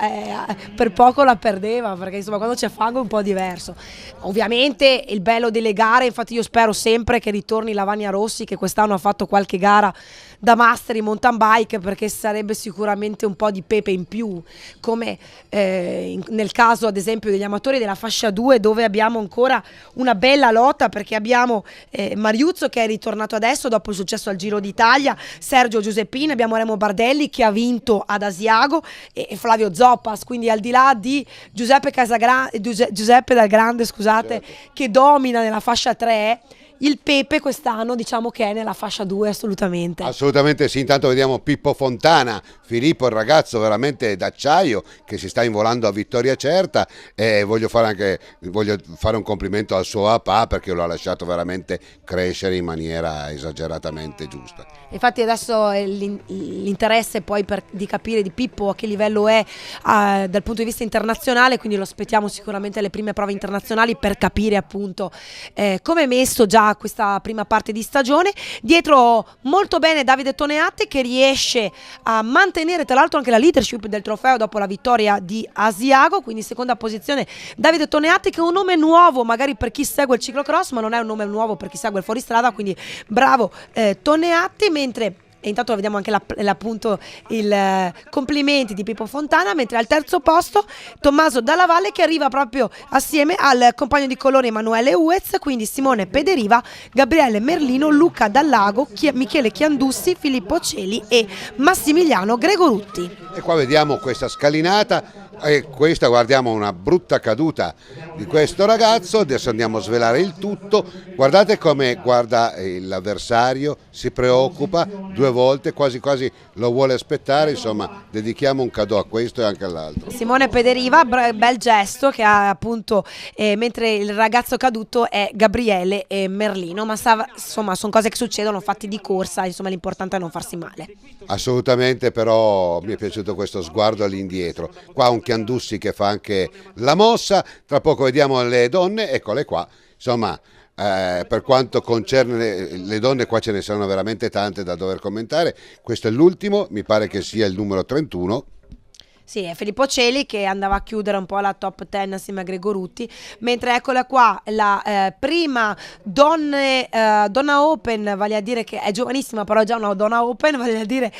per poco la perdeva, perché insomma quando c'è fango è un po' diverso. Ovviamente il bello delle gare, infatti io spero sempre che ritorni la Vania Rossi, che quest'anno ha fatto qualche gara da master in mountain bike, perché sarebbe sicuramente un po' di pepe in più, come nel caso ad esempio degli amatori della fascia 2, dove abbiamo ancora una bella lotta, perché abbiamo Mariuzzo che è ritornato adesso dopo il successo al Giro d'Italia, Sergio Giuseppini, abbiamo Remo Bardelli che ha vinto ad Asiago e Flavio Zoppas, quindi al di là di Giuseppe Dal Grande, scusate, che domina nella fascia 3, il pepe quest'anno diciamo che è nella fascia 2 assolutamente. Assolutamente sì, intanto vediamo Pippo Fontana, Filippo, il ragazzo veramente d'acciaio che si sta involando a vittoria certa, e voglio fare un complimento al suo papà perché lo ha lasciato veramente crescere in maniera esageratamente giusta. Infatti adesso l'interesse poi di capire di Pippo a che livello è dal punto di vista internazionale, quindi lo aspettiamo sicuramente alle prime prove internazionali per capire appunto come è messo già questa prima parte di stagione. Dietro molto bene Davide Toneatti che riesce a mantenere tra l'altro anche la leadership del trofeo dopo la vittoria di Asiago, quindi seconda posizione Davide Toneatti, che è un nome nuovo magari per chi segue il ciclocross, ma non è un nome nuovo per chi segue il fuoristrada, quindi bravo Toneatti. Mentre e intanto vediamo anche appunto il complimenti di Pippo Fontana, mentre al terzo posto Tommaso Dalla Valle che arriva proprio assieme al compagno di colore Emanuele Uez, quindi Simone Pederiva, Gabriele Merlino, Luca Dallago, Michele Chiandussi, Filippo Celi e Massimiliano Gregorutti. E qua vediamo questa scalinata e questa, guardiamo una brutta caduta di questo ragazzo, adesso andiamo a svelare il tutto, guardate come guarda l'avversario, si preoccupa due volte, quasi quasi lo vuole aspettare, insomma dedichiamo un cadeau a questo e anche all'altro. Simone Pederiva, bel gesto che ha appunto, mentre il ragazzo caduto è Gabriele Merlino, ma insomma sono cose che succedono, fatti di corsa, insomma l'importante è non farsi male. Assolutamente, però mi è piaciuto questo sguardo all'indietro, qua un Chiandussi che fa anche la mossa, tra poco vediamo le donne, eccole qua, insomma per quanto concerne le donne qua ce ne sono veramente tante da dover commentare, questo è l'ultimo, mi pare che sia il numero 31. Sì, è Filippo Celi che andava a chiudere un po' la top 10 assieme a Gregorutti, mentre eccola qua la prima donna open, vale a dire che è giovanissima però è già una donna open, vale a dire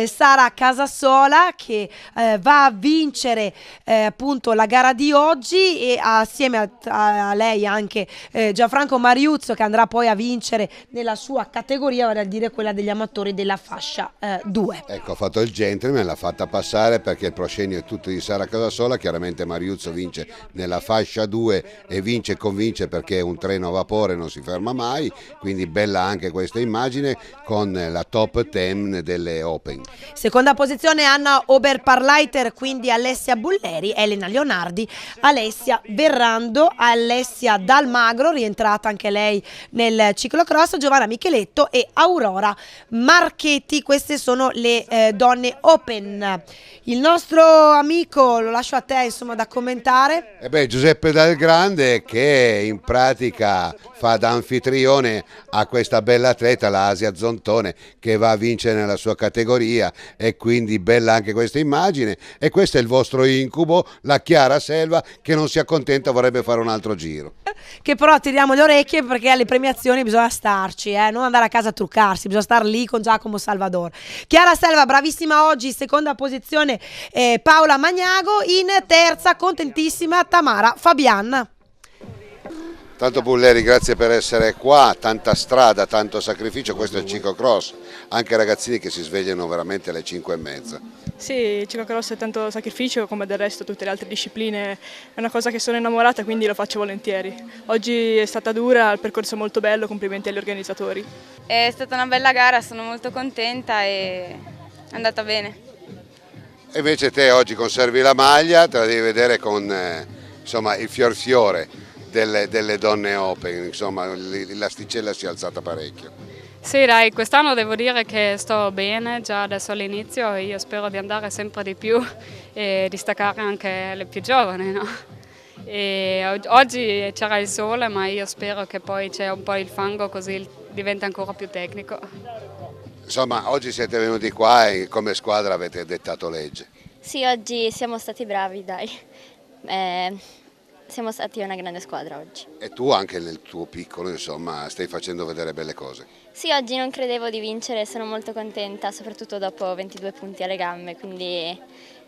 Sara Casasola che va a vincere appunto la gara di oggi, e assieme a lei anche Gianfranco Mariuzzo che andrà poi a vincere nella sua categoria, vale a dire quella degli amatori della fascia 2. Ecco, ha fatto il gentleman, l'ha fatta passare perché il proscenio è tutto di Sara Casasola, chiaramente Mariuzzo vince nella fascia 2 e vince e convince perché è un treno a vapore, non si ferma mai, quindi bella anche questa immagine con la top 10 delle Open. Seconda posizione Anna Oberparleiter, quindi Alessia Bulleri, Elena Leonardi, Alessia Verrando, Alessia Dalmagro, rientrata anche lei nel ciclocross, Giovanna Micheletto e Aurora Marchetti. Queste sono le donne Open. Il nostro amico, lo lascio a te insomma da commentare. Giuseppe Dal Grande che in pratica fa da anfitrione a questa bella atleta, la Asia Zontone, che va a vincere nella sua categoria, e quindi bella anche questa immagine. E questo è il vostro incubo, la Chiara Selva che non si accontenta, vorrebbe fare un altro giro. Che però tiriamo le orecchie perché alle premiazioni bisogna starci, non andare a casa a truccarsi, bisogna star lì con Giacomo Salvador. Chiara Selva bravissima oggi, seconda posizione Paola Magnago, in terza contentissima Tamara Fabian. Tanto Bulleri, grazie per essere qua, tanta strada, tanto sacrificio, questo è il ciclocross, anche ragazzini che si svegliano veramente alle 5:30. Sì, il ciclocross è tanto sacrificio, come del resto tutte le altre discipline, è una cosa che sono innamorata, quindi lo faccio volentieri. Oggi è stata dura, il percorso è molto bello, complimenti agli organizzatori. È stata una bella gara, sono molto contenta e è andata bene. E invece te oggi conservi la maglia, te la devi vedere con insomma, il fiore delle donne open, insomma l'asticella si è alzata parecchio. Sì dai, quest'anno devo dire che sto bene già adesso all'inizio, e io spero di andare sempre di più e di staccare anche le più giovani, no? E oggi c'era il sole, ma io spero che poi c'è un po' il fango, così diventa ancora più tecnico. Insomma, oggi siete venuti qua e come squadra avete dettato legge. Sì, oggi siamo stati bravi, dai. siamo stati una grande squadra oggi. E tu anche nel tuo piccolo, insomma, stai facendo vedere belle cose. Sì, oggi non credevo di vincere, sono molto contenta, soprattutto dopo 22 punti alle gambe, quindi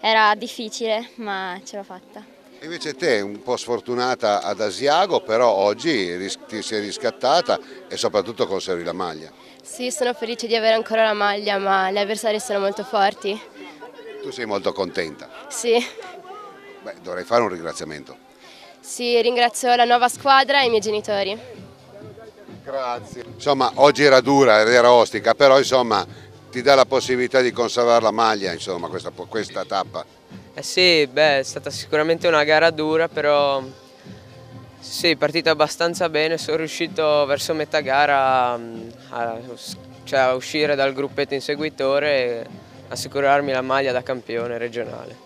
era difficile, ma ce l'ho fatta. E invece te, un po' sfortunata ad Asiago, però oggi ti sei riscattata e soprattutto conservi la maglia. Sì, sono felice di avere ancora la maglia, ma gli avversari sono molto forti. Tu sei molto contenta. Sì. Beh, dovrei fare un ringraziamento. Sì, ringrazio la nuova squadra e i miei genitori. Grazie. Insomma, oggi era dura, era ostica, però insomma ti dà la possibilità di conservare la maglia, insomma, questa tappa. Sì, è stata sicuramente una gara dura, però sì, partita abbastanza bene, sono riuscito verso metà gara a uscire dal gruppetto inseguitore e assicurarmi la maglia da campione regionale.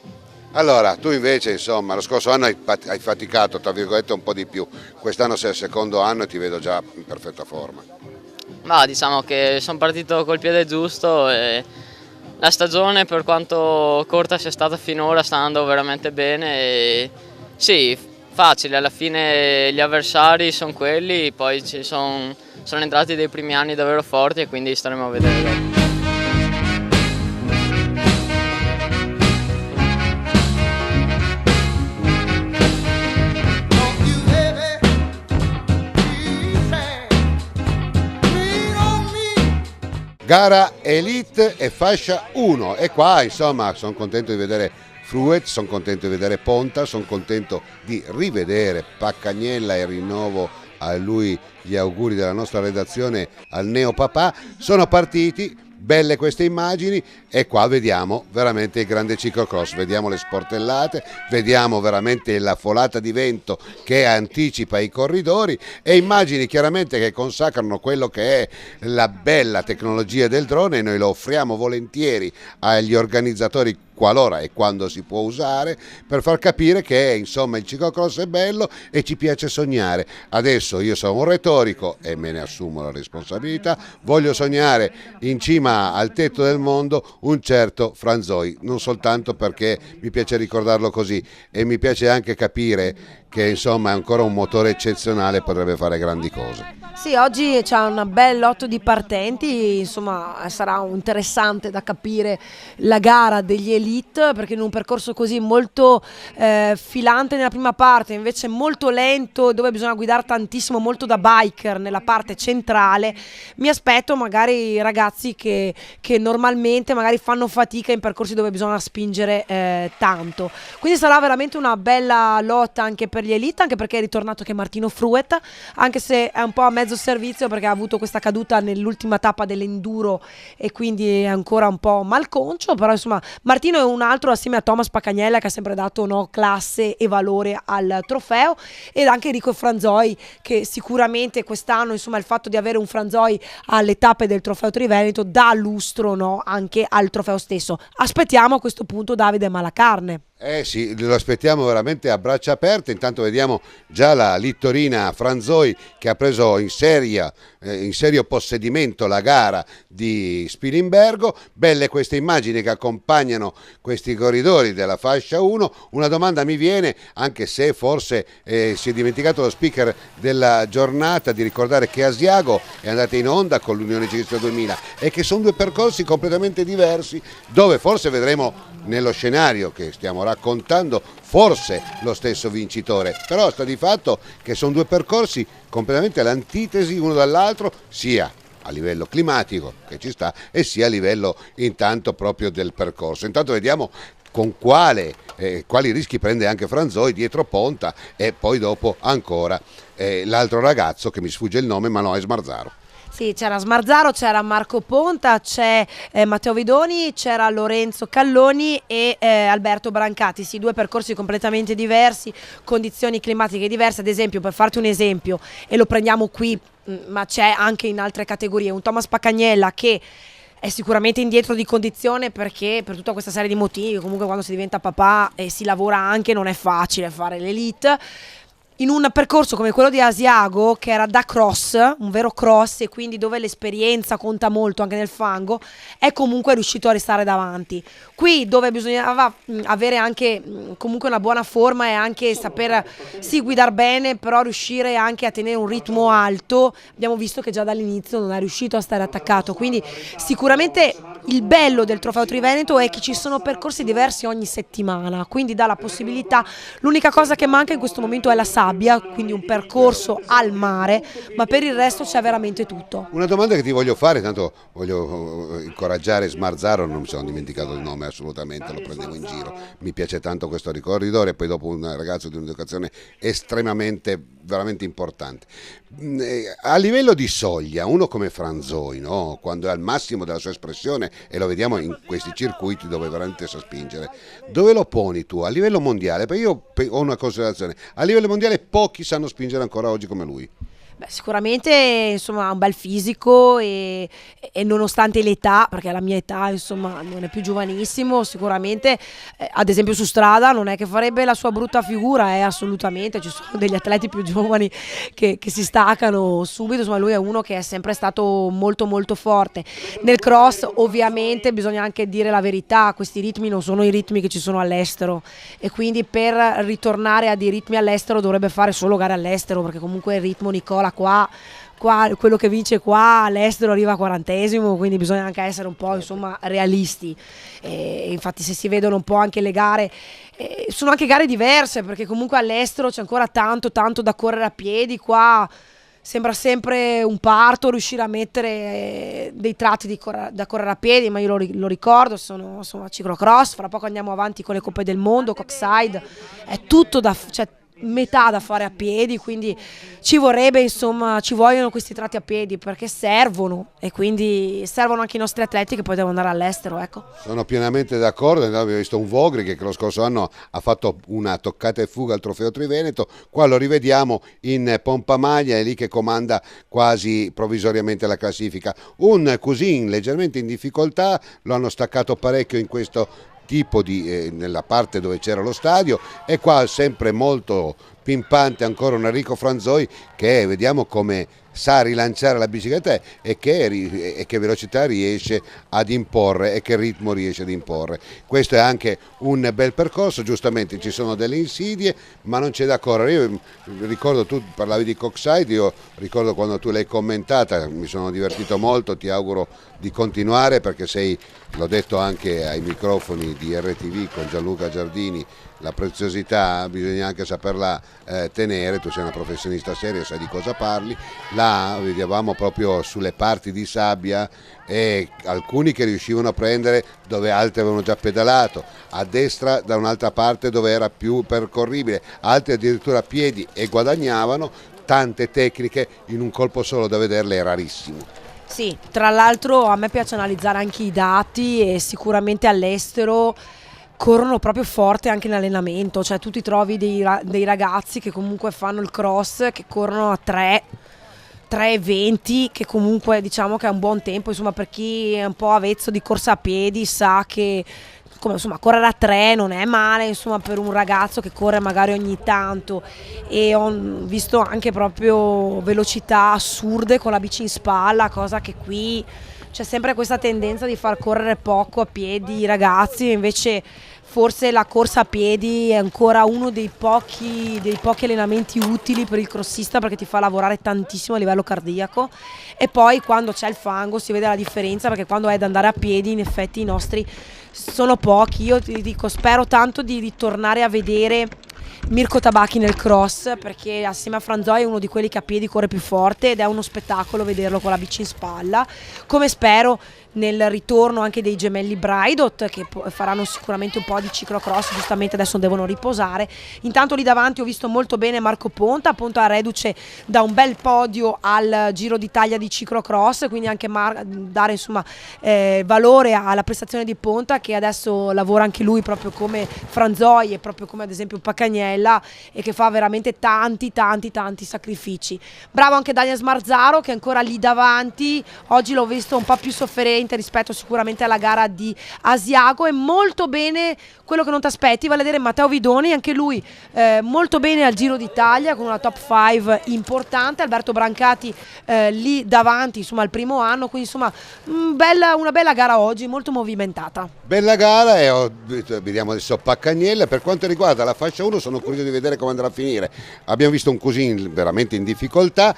Allora, tu invece, insomma, lo scorso anno hai faticato, tra virgolette, un po' di più, quest'anno sei al secondo anno e ti vedo già in perfetta forma. Ma diciamo che sono partito col piede giusto e la stagione, per quanto corta sia stata finora, sta andando veramente bene e sì, facile, alla fine gli avversari sono quelli, poi sono entrati dei primi anni davvero forti e quindi staremo a vedere. Gara Elite e fascia 1 e qua insomma sono contento di vedere Fruet, sono contento di vedere Ponta, sono contento di rivedere Paccagnella e rinnovo a lui gli auguri della nostra redazione al neo papà. Sono partiti, belle queste immagini e qua vediamo veramente il grande ciclocross, vediamo le sportellate, vediamo veramente la folata di vento che anticipa i corridori e immagini chiaramente che consacrano quello che è la bella tecnologia del drone e noi lo offriamo volentieri agli organizzatori qualora e quando si può usare per far capire che insomma il ciclocross è bello e ci piace sognare. Adesso io sono un retorico e me ne assumo la responsabilità, voglio sognare in cima al tetto del mondo un certo Franzoi, non soltanto perché mi piace ricordarlo così e mi piace anche capire che insomma è ancora un motore eccezionale e potrebbe fare grandi cose. Sì, oggi c'è un bel lotto di partenti, insomma sarà interessante da capire la gara degli Elite perché in un percorso così molto filante nella prima parte, invece molto lento dove bisogna guidare tantissimo, molto da biker nella parte centrale, mi aspetto magari ragazzi che normalmente magari fanno fatica in percorsi dove bisogna spingere tanto, quindi sarà veramente una bella lotta anche per gli Elite, anche perché è ritornato che Martino Fruet, anche se è un po' a mezzo servizio perché ha avuto questa caduta nell'ultima tappa dell'enduro e quindi è ancora un po' malconcio, però insomma Martino è un altro assieme a Thomas Paccagnella che ha sempre dato classe e valore al trofeo, ed anche Enrico Franzoi che sicuramente quest'anno insomma il fatto di avere un Franzoi alle tappe del trofeo Triveneto dà lustro anche al trofeo stesso. Aspettiamo a questo punto Davide Malacarne. Sì, lo aspettiamo veramente a braccia aperte. Intanto vediamo già la Littorina Franzoi che ha preso in serio possedimento la gara di Spilimbergo. Belle queste immagini che accompagnano questi corridori della fascia 1. Una domanda mi viene, anche se forse si è dimenticato lo speaker della giornata di ricordare che Asiago è andata in onda con l'Unione Ciclista 2000 e che sono due percorsi completamente diversi dove forse vedremo nello scenario che stiamo raccontando forse lo stesso vincitore, però sta di fatto che sono due percorsi completamente all'antitesi uno dall'altro, sia a livello climatico che ci sta e sia a livello intanto proprio del percorso. Intanto vediamo con quali rischi prende anche Franzoi dietro Ponta e poi dopo ancora l'altro ragazzo che mi sfugge il nome ma no, è Smarzaro. Sì, c'era Smarzaro, c'era Marco Ponta, c'è Matteo Vidoni, c'era Lorenzo Calloni e Alberto Brancati, sì, due percorsi completamente diversi, condizioni climatiche diverse. Ad esempio, per farti un esempio, e lo prendiamo qui, ma c'è anche in altre categorie, un Thomas Paccagnella che è sicuramente indietro di condizione perché per tutta questa serie di motivi, comunque quando si diventa papà e si lavora anche non è facile fare l'Elite. in un percorso come quello di Asiago, che era da cross, un vero cross, e quindi dove l'esperienza conta molto anche nel fango, è comunque riuscito a restare davanti. Qui dove bisognava avere anche comunque una buona forma e anche saper guidare bene, però riuscire anche a tenere un ritmo alto, abbiamo visto che già dall'inizio non è riuscito a stare attaccato. Quindi sicuramente il bello del Trofeo Triveneto è che ci sono percorsi diversi ogni settimana, quindi dà la possibilità, l'unica cosa che manca in questo momento è la sabbia, quindi un percorso al mare, ma per il resto c'è veramente tutto. Una domanda che ti voglio fare, tanto voglio incoraggiare Smarzaro, non mi sono dimenticato il nome assolutamente, lo prendevo in giro, mi piace tanto questo corridore, e poi dopo un ragazzo di un'educazione estremamente, veramente importante. A livello di soglia, uno come Franzoi, no? Quando è al massimo della sua espressione, e lo vediamo in questi circuiti dove veramente sa spingere, dove lo poni tu a livello mondiale? Perché io ho una considerazione, a livello mondiale pochi sanno spingere ancora oggi come lui. Beh, sicuramente insomma ha un bel fisico e nonostante l'età, perché la mia età insomma non è più giovanissimo, sicuramente ad esempio su strada non è che farebbe la sua brutta figura, assolutamente, ci sono degli atleti più giovani che si staccano subito, insomma lui è uno che è sempre stato molto molto forte. Nel cross ovviamente bisogna anche dire la verità, questi ritmi non sono i ritmi che ci sono all'estero, e quindi per ritornare a dei ritmi all'estero dovrebbe fare solo gare all'estero, perché comunque il ritmo Nicola qua quello che vince qua all'estero arriva a 40esimo, quindi bisogna anche essere un po' insomma realisti. Infatti se si vedono un po' anche le gare, sono anche gare diverse, perché comunque all'estero c'è ancora tanto da correre a piedi, qua sembra sempre un parto riuscire a mettere dei tratti da correre a piedi, ma io lo ricordo, sono a ciclocross, fra poco andiamo avanti con le Coppe del Mondo, Coxside, è tutto metà da fare a piedi, quindi ci vogliono questi tratti a piedi, perché servono, e quindi servono anche i nostri atleti che poi devono andare all'estero, ecco. Sono pienamente d'accordo, abbiamo visto un Vogri che lo scorso anno ha fatto una toccata e fuga al Trofeo Triveneto, qua lo rivediamo in pompa maglia, è lì che comanda quasi provvisoriamente la classifica. Un Cousin leggermente in difficoltà, lo hanno staccato parecchio in questo tipo nella parte dove c'era lo stadio, e qua sempre molto pimpante ancora un Enrico Franzoi che vediamo come sa rilanciare la bicicletta e che velocità riesce ad imporre e che ritmo riesce ad imporre. Questo è anche un bel percorso, giustamente ci sono delle insidie ma non c'è da correre. Io ricordo, tu parlavi di Coxside, io ricordo quando tu l'hai commentata, mi sono divertito molto, ti auguro di continuare perché sei, l'ho detto anche ai microfoni di RTV con Gianluca Giardini, la preziosità bisogna anche saperla tenere, tu sei una professionista seria, sai di cosa parli. Là vedevamo proprio sulle parti di sabbia e alcuni che riuscivano a prendere dove altri avevano già pedalato, a destra da un'altra parte dove era più percorribile, altri addirittura a piedi e guadagnavano. Tante tecniche in un colpo solo, da vederle è rarissimo. Sì, tra l'altro a me piace analizzare anche i dati, e sicuramente all'estero corrono proprio forte anche in allenamento, cioè tu ti trovi dei ragazzi che comunque fanno il cross, che corrono a 3:20, che comunque diciamo che è un buon tempo, insomma, per chi è un po' avvezzo di corsa a piedi sa che insomma correre a 3 non è male, insomma, per un ragazzo che corre magari ogni tanto. E ho visto anche proprio velocità assurde con la bici in spalla, cosa che qui c'è sempre questa tendenza di far correre poco a piedi i ragazzi, invece forse la corsa a piedi è ancora uno dei pochi allenamenti utili per il crossista, perché ti fa lavorare tantissimo a livello cardiaco, e poi quando c'è il fango si vede la differenza, perché quando è da andare a piedi in effetti i nostri sono pochi. Io ti dico, spero tanto di ritornare a vedere Mirko Tabacchi nel cross, perché assieme a Franzoi è uno di quelli che a piedi corre più forte ed è uno spettacolo vederlo con la bici in spalla, come spero nel ritorno anche dei gemelli Braidot, che faranno sicuramente un po' di ciclocross, giustamente adesso devono riposare. Intanto lì davanti ho visto molto bene Marco Ponta reduce da un bel podio al Giro d'Italia di ciclocross, quindi anche dare insomma valore alla prestazione di Ponta, che adesso lavora anche lui proprio come Franzoi e proprio come ad esempio Pacagnella, e che fa veramente tanti sacrifici. Bravo anche Daniel Smarzaro, che è ancora lì davanti, oggi l'ho visto un po' più sofferente differente rispetto sicuramente alla gara di Asiago, e molto bene quello che non ti aspetti, vale a dire Matteo Vidoni, anche lui molto bene al Giro d'Italia con una top 5 importante, Alberto Brancati lì davanti insomma al primo anno, quindi insomma una bella gara oggi, molto movimentata. Bella gara, e vediamo adesso Paccagnella. Per quanto riguarda la fascia 1 sono curioso di vedere come andrà a finire. Abbiamo visto un Cousin veramente in difficoltà,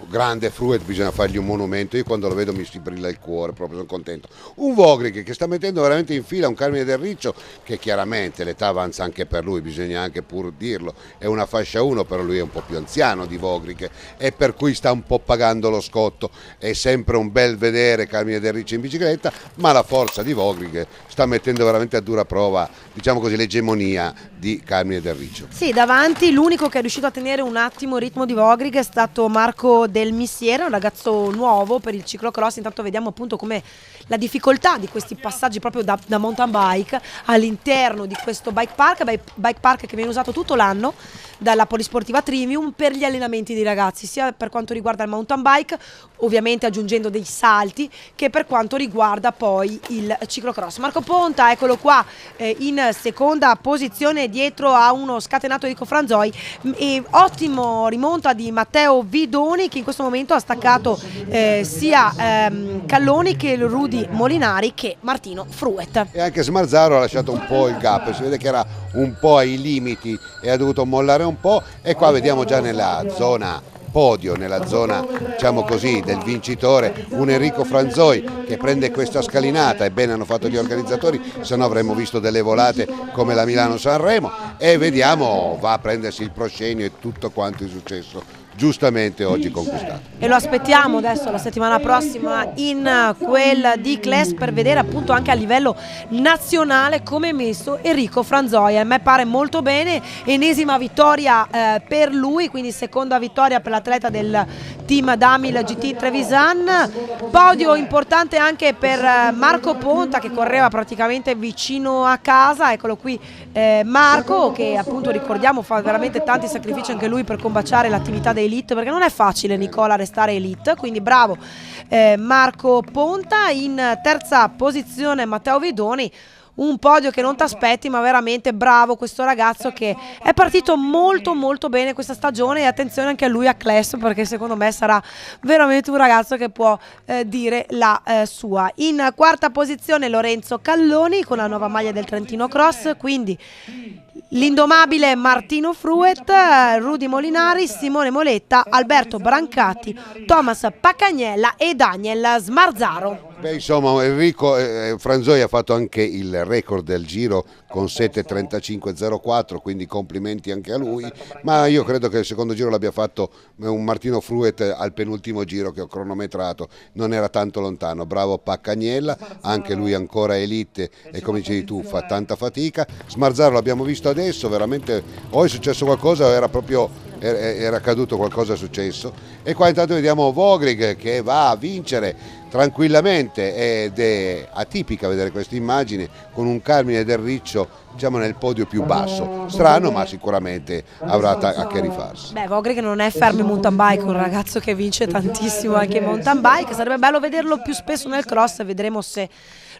grande Fruet, bisogna fargli un monumento, io quando lo vedo mi si brilla il cuore, proprio sono contento. Un Vogric che sta mettendo veramente in fila un Carmine Del Riccio, che chiaramente l'età avanza anche per lui, bisogna anche pur dirlo, è una fascia 1, però lui è un po' più anziano di Vogric e per cui sta un po' pagando lo scotto. È sempre un bel vedere Carmine Del Riccio in bicicletta, ma la forza di Vogric sta mettendo veramente a dura prova, diciamo così, l'egemonia di Carmine Del Riccio. Sì, davanti l'unico che è riuscito a tenere un attimo il ritmo di Vogric è stato Marco Del Missiere, un ragazzo nuovo per il ciclocross. Intanto vediamo appunto come la difficoltà di questi passaggi proprio da mountain bike all'interno di questo bike park che viene usato tutto l'anno dalla Polisportiva Trivium per gli allenamenti dei ragazzi, sia per quanto riguarda il mountain bike, ovviamente aggiungendo dei salti, che per quanto riguarda poi il ciclocross. Marco Ponta, eccolo qua, in seconda posizione dietro a uno scatenato Enrico Franzoi, e ottimo rimonta di Matteo Vidoni, che in questo momento ha staccato sia Calloni che Rudy Molinari che Martino Fruet. E anche Smarzaro ha lasciato un po' il gap, si vede che era un po' ai limiti e ha dovuto mollare un po', e qua vediamo già nella zona podio, nella zona diciamo così del vincitore, un Enrico Franzoi che prende questa scalinata, e bene hanno fatto gli organizzatori, se no avremmo visto delle volate come la Milano-Sanremo, e vediamo va a prendersi il proscenio e tutto quanto è successo giustamente oggi conquistato. E lo aspettiamo adesso la settimana prossima in quel di Cles per vedere appunto anche a livello nazionale come è messo Enrico Franzoi. A me pare molto bene, ennesima vittoria per lui, quindi seconda vittoria per l'atleta del team Damil GT Trevisan. Podio importante anche per Marco Ponta, che correva praticamente vicino a casa, eccolo qui Marco, che appunto ricordiamo fa veramente tanti sacrifici anche lui per combaciare l'attività dei elite, perché non è facile, Nicola, restare elite, quindi bravo Marco Ponta. In terza posizione Matteo Vidoni, un podio che non ti aspetti, ma veramente bravo questo ragazzo che è partito molto molto bene questa stagione, e attenzione anche a lui a Cles, perché secondo me sarà veramente un ragazzo che può dire la sua. In quarta posizione Lorenzo Calloni con la nuova maglia del Trentino Cross, quindi l'indomabile Martino Fruet, Rudy Molinari, Simone Moletta, Alberto Brancati, Thomas Paccagnella e Daniel Smarzaro. Beh, insomma, Enrico Franzoi ha fatto anche il record del giro con 7:35.04, quindi complimenti anche a lui, ma io credo che il secondo giro l'abbia fatto un Martino Fruet al penultimo giro che ho cronometrato, non era tanto lontano. Bravo Paccagnella, anche lui ancora elite e come dicevi tu fa tanta fatica. Smarzaro l'abbiamo visto adesso, veramente o è successo qualcosa o era caduto qualcosa, è successo. E qua intanto vediamo Vogric che va a vincere tranquillamente, ed è atipica vedere questa immagine con un Carmine Del Riccio diciamo nel podio più basso, strano, ma sicuramente avrà a che rifarsi. Beh, Vogric non è fermo in mountain bike, un ragazzo che vince tantissimo anche in mountain bike, sarebbe bello vederlo più spesso nel cross, vedremo se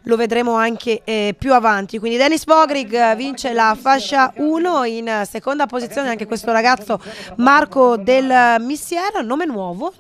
lo vedremo anche più avanti. Quindi Denis Vogric vince la fascia 1, in seconda posizione anche questo ragazzo Marco Del Missiere, nome nuovo,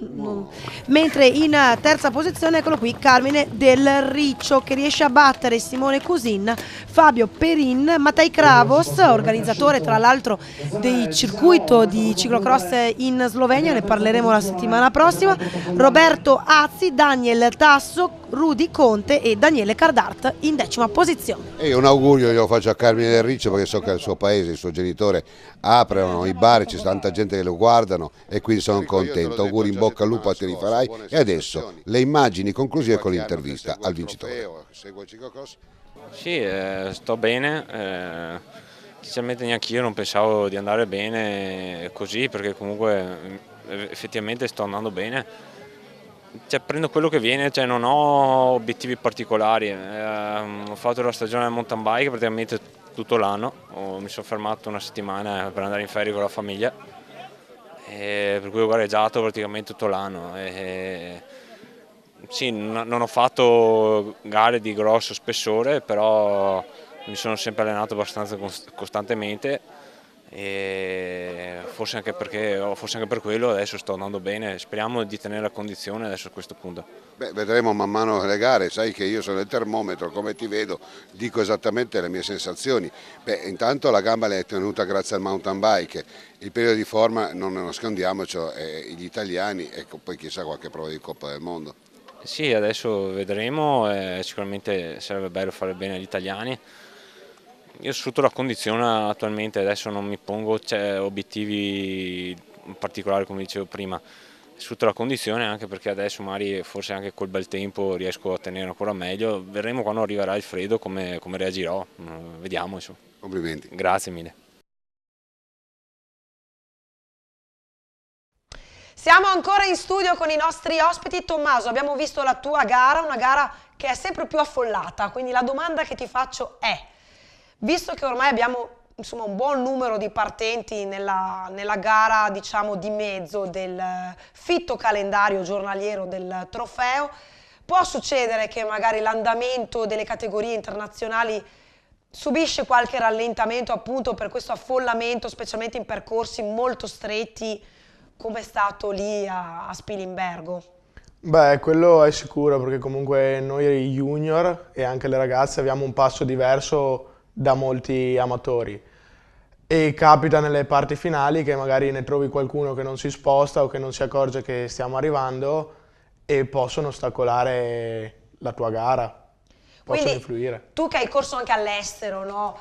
mentre in terza posizione eccolo qui Carmine Del Riccio, che riesce a battere Simone Cousin, Fabio Perin, Matej Kravos, organizzatore tra l'altro del circuito di ciclocross in Slovenia, ne parleremo la settimana prossima, Roberto Azzi, Daniel Tasso, Rudy Conte e Daniele Cardart in decima posizione. E un augurio glielo faccio a Carmine Del Riccio, perché so che al suo paese, il suo genitore aprono i bar, c'è tanta gente che lo guardano e quindi sono contento. Auguri, in bocca al lupo, a te li farai. E adesso le immagini conclusive con l'intervista al vincitore. Sì, sto bene, sinceramente neanche io non pensavo di andare bene così, perché comunque effettivamente sto andando bene. Cioè, prendo quello che viene, cioè, non ho obiettivi particolari. Ho fatto la stagione del mountain bike praticamente tutto l'anno, mi sono fermato una settimana per andare in ferie con la famiglia, per cui ho gareggiato praticamente tutto l'anno. sì, non ho fatto gare di grosso spessore, però mi sono sempre allenato abbastanza costantemente e forse anche per quello adesso sto andando bene. Speriamo di tenere la condizione adesso a questo punto. Beh, vedremo man mano le gare, sai che io sono il termometro, come ti vedo dico esattamente le mie sensazioni. Beh, intanto la gamba l'hai tenuta grazie al mountain bike, il periodo di forma non nascondiamocelo, gli italiani e poi chissà qualche prova di Coppa del Mondo. Sì, adesso vedremo, sicuramente sarebbe bello fare bene agli italiani. Io sfrutto la condizione attualmente, adesso non mi pongo obiettivi particolari come dicevo prima, sfrutto la condizione anche perché adesso magari forse anche col bel tempo riesco a tenere ancora meglio, vedremo quando arriverà il freddo come reagirò, vediamo insomma. Complimenti. Grazie mille. Siamo ancora in studio con i nostri ospiti. Tommaso, abbiamo visto la tua gara, una gara che è sempre più affollata, quindi la domanda che ti faccio è, visto che ormai abbiamo insomma un buon numero di partenti nella gara diciamo di mezzo del fitto calendario giornaliero del trofeo, può succedere che magari l'andamento delle categorie internazionali subisce qualche rallentamento appunto per questo affollamento, specialmente in percorsi molto stretti come è stato lì a Spilimbergo? Beh, quello è sicuro perché comunque noi junior e anche le ragazze abbiamo un passo diverso da molti amatori e capita nelle parti finali che magari ne trovi qualcuno che non si sposta o che non si accorge che stiamo arrivando e possono ostacolare la tua gara, possono influire. Tu che hai corso anche all'estero, no?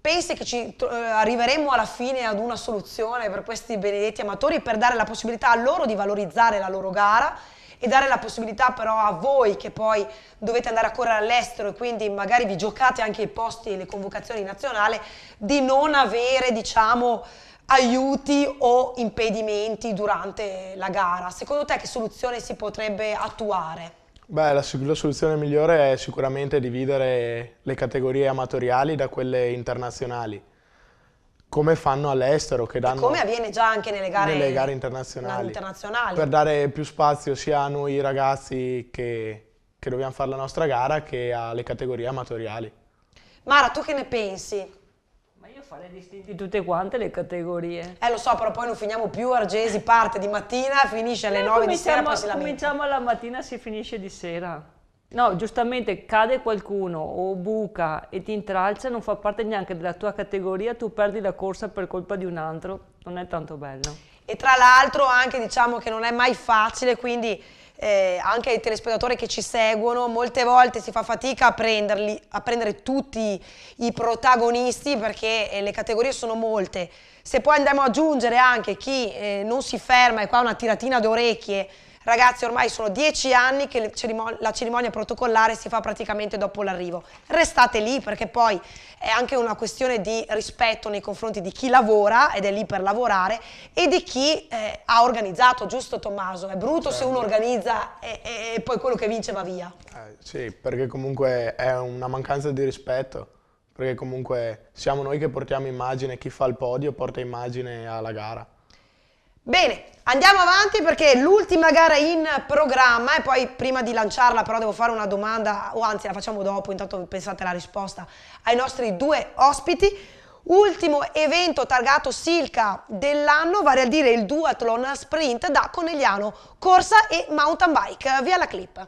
Pensi che arriveremo alla fine ad una soluzione per questi benedetti amatori per dare la possibilità a loro di valorizzare la loro gara e dare la possibilità però a voi che poi dovete andare a correre all'estero e quindi magari vi giocate anche i posti e le convocazioni nazionali di non avere diciamo aiuti o impedimenti durante la gara? Secondo te che soluzione si potrebbe attuare? Beh, la soluzione migliore è sicuramente dividere le categorie amatoriali da quelle internazionali, come fanno all'estero, che danno come avviene già anche nelle gare internazionali, per dare più spazio sia a noi ragazzi che dobbiamo fare la nostra gara che alle categorie amatoriali. Mara, tu che ne pensi? Ma io farei distinti tutte quante le categorie. Lo so, però poi non finiamo più, Argesi parte di mattina, finisce alle 9 di sera, poi si lamenta. Cominciamo alla mattina, si finisce di sera. No, giustamente cade qualcuno o buca e ti intralcia, non fa parte neanche della tua categoria, tu perdi la corsa per colpa di un altro, non è tanto bello. E tra l'altro anche diciamo che non è mai facile, quindi anche ai telespettatori che ci seguono, molte volte si fa fatica a prendere tutti i protagonisti perché le categorie sono molte. Se poi andiamo ad aggiungere anche chi non si ferma e qua una tiratina d'orecchie, ragazzi ormai sono 10 anni che la cerimonia protocollare si fa praticamente dopo l'arrivo. Restate lì perché poi è anche una questione di rispetto nei confronti di chi lavora ed è lì per lavorare e di chi ha organizzato, giusto Tommaso? È brutto se uno organizza e poi quello che vince va via. Sì, perché comunque è una mancanza di rispetto, perché comunque siamo noi che portiamo immagine, chi fa il podio porta immagine alla gara. Bene, andiamo avanti perché l'ultima gara in programma e poi prima di lanciarla però devo fare una domanda, o anzi la facciamo dopo, intanto pensate alla risposta ai nostri due ospiti. Ultimo evento targato Silca dell'anno, vale a dire il duathlon sprint da Conegliano, corsa e mountain bike. Via la clip.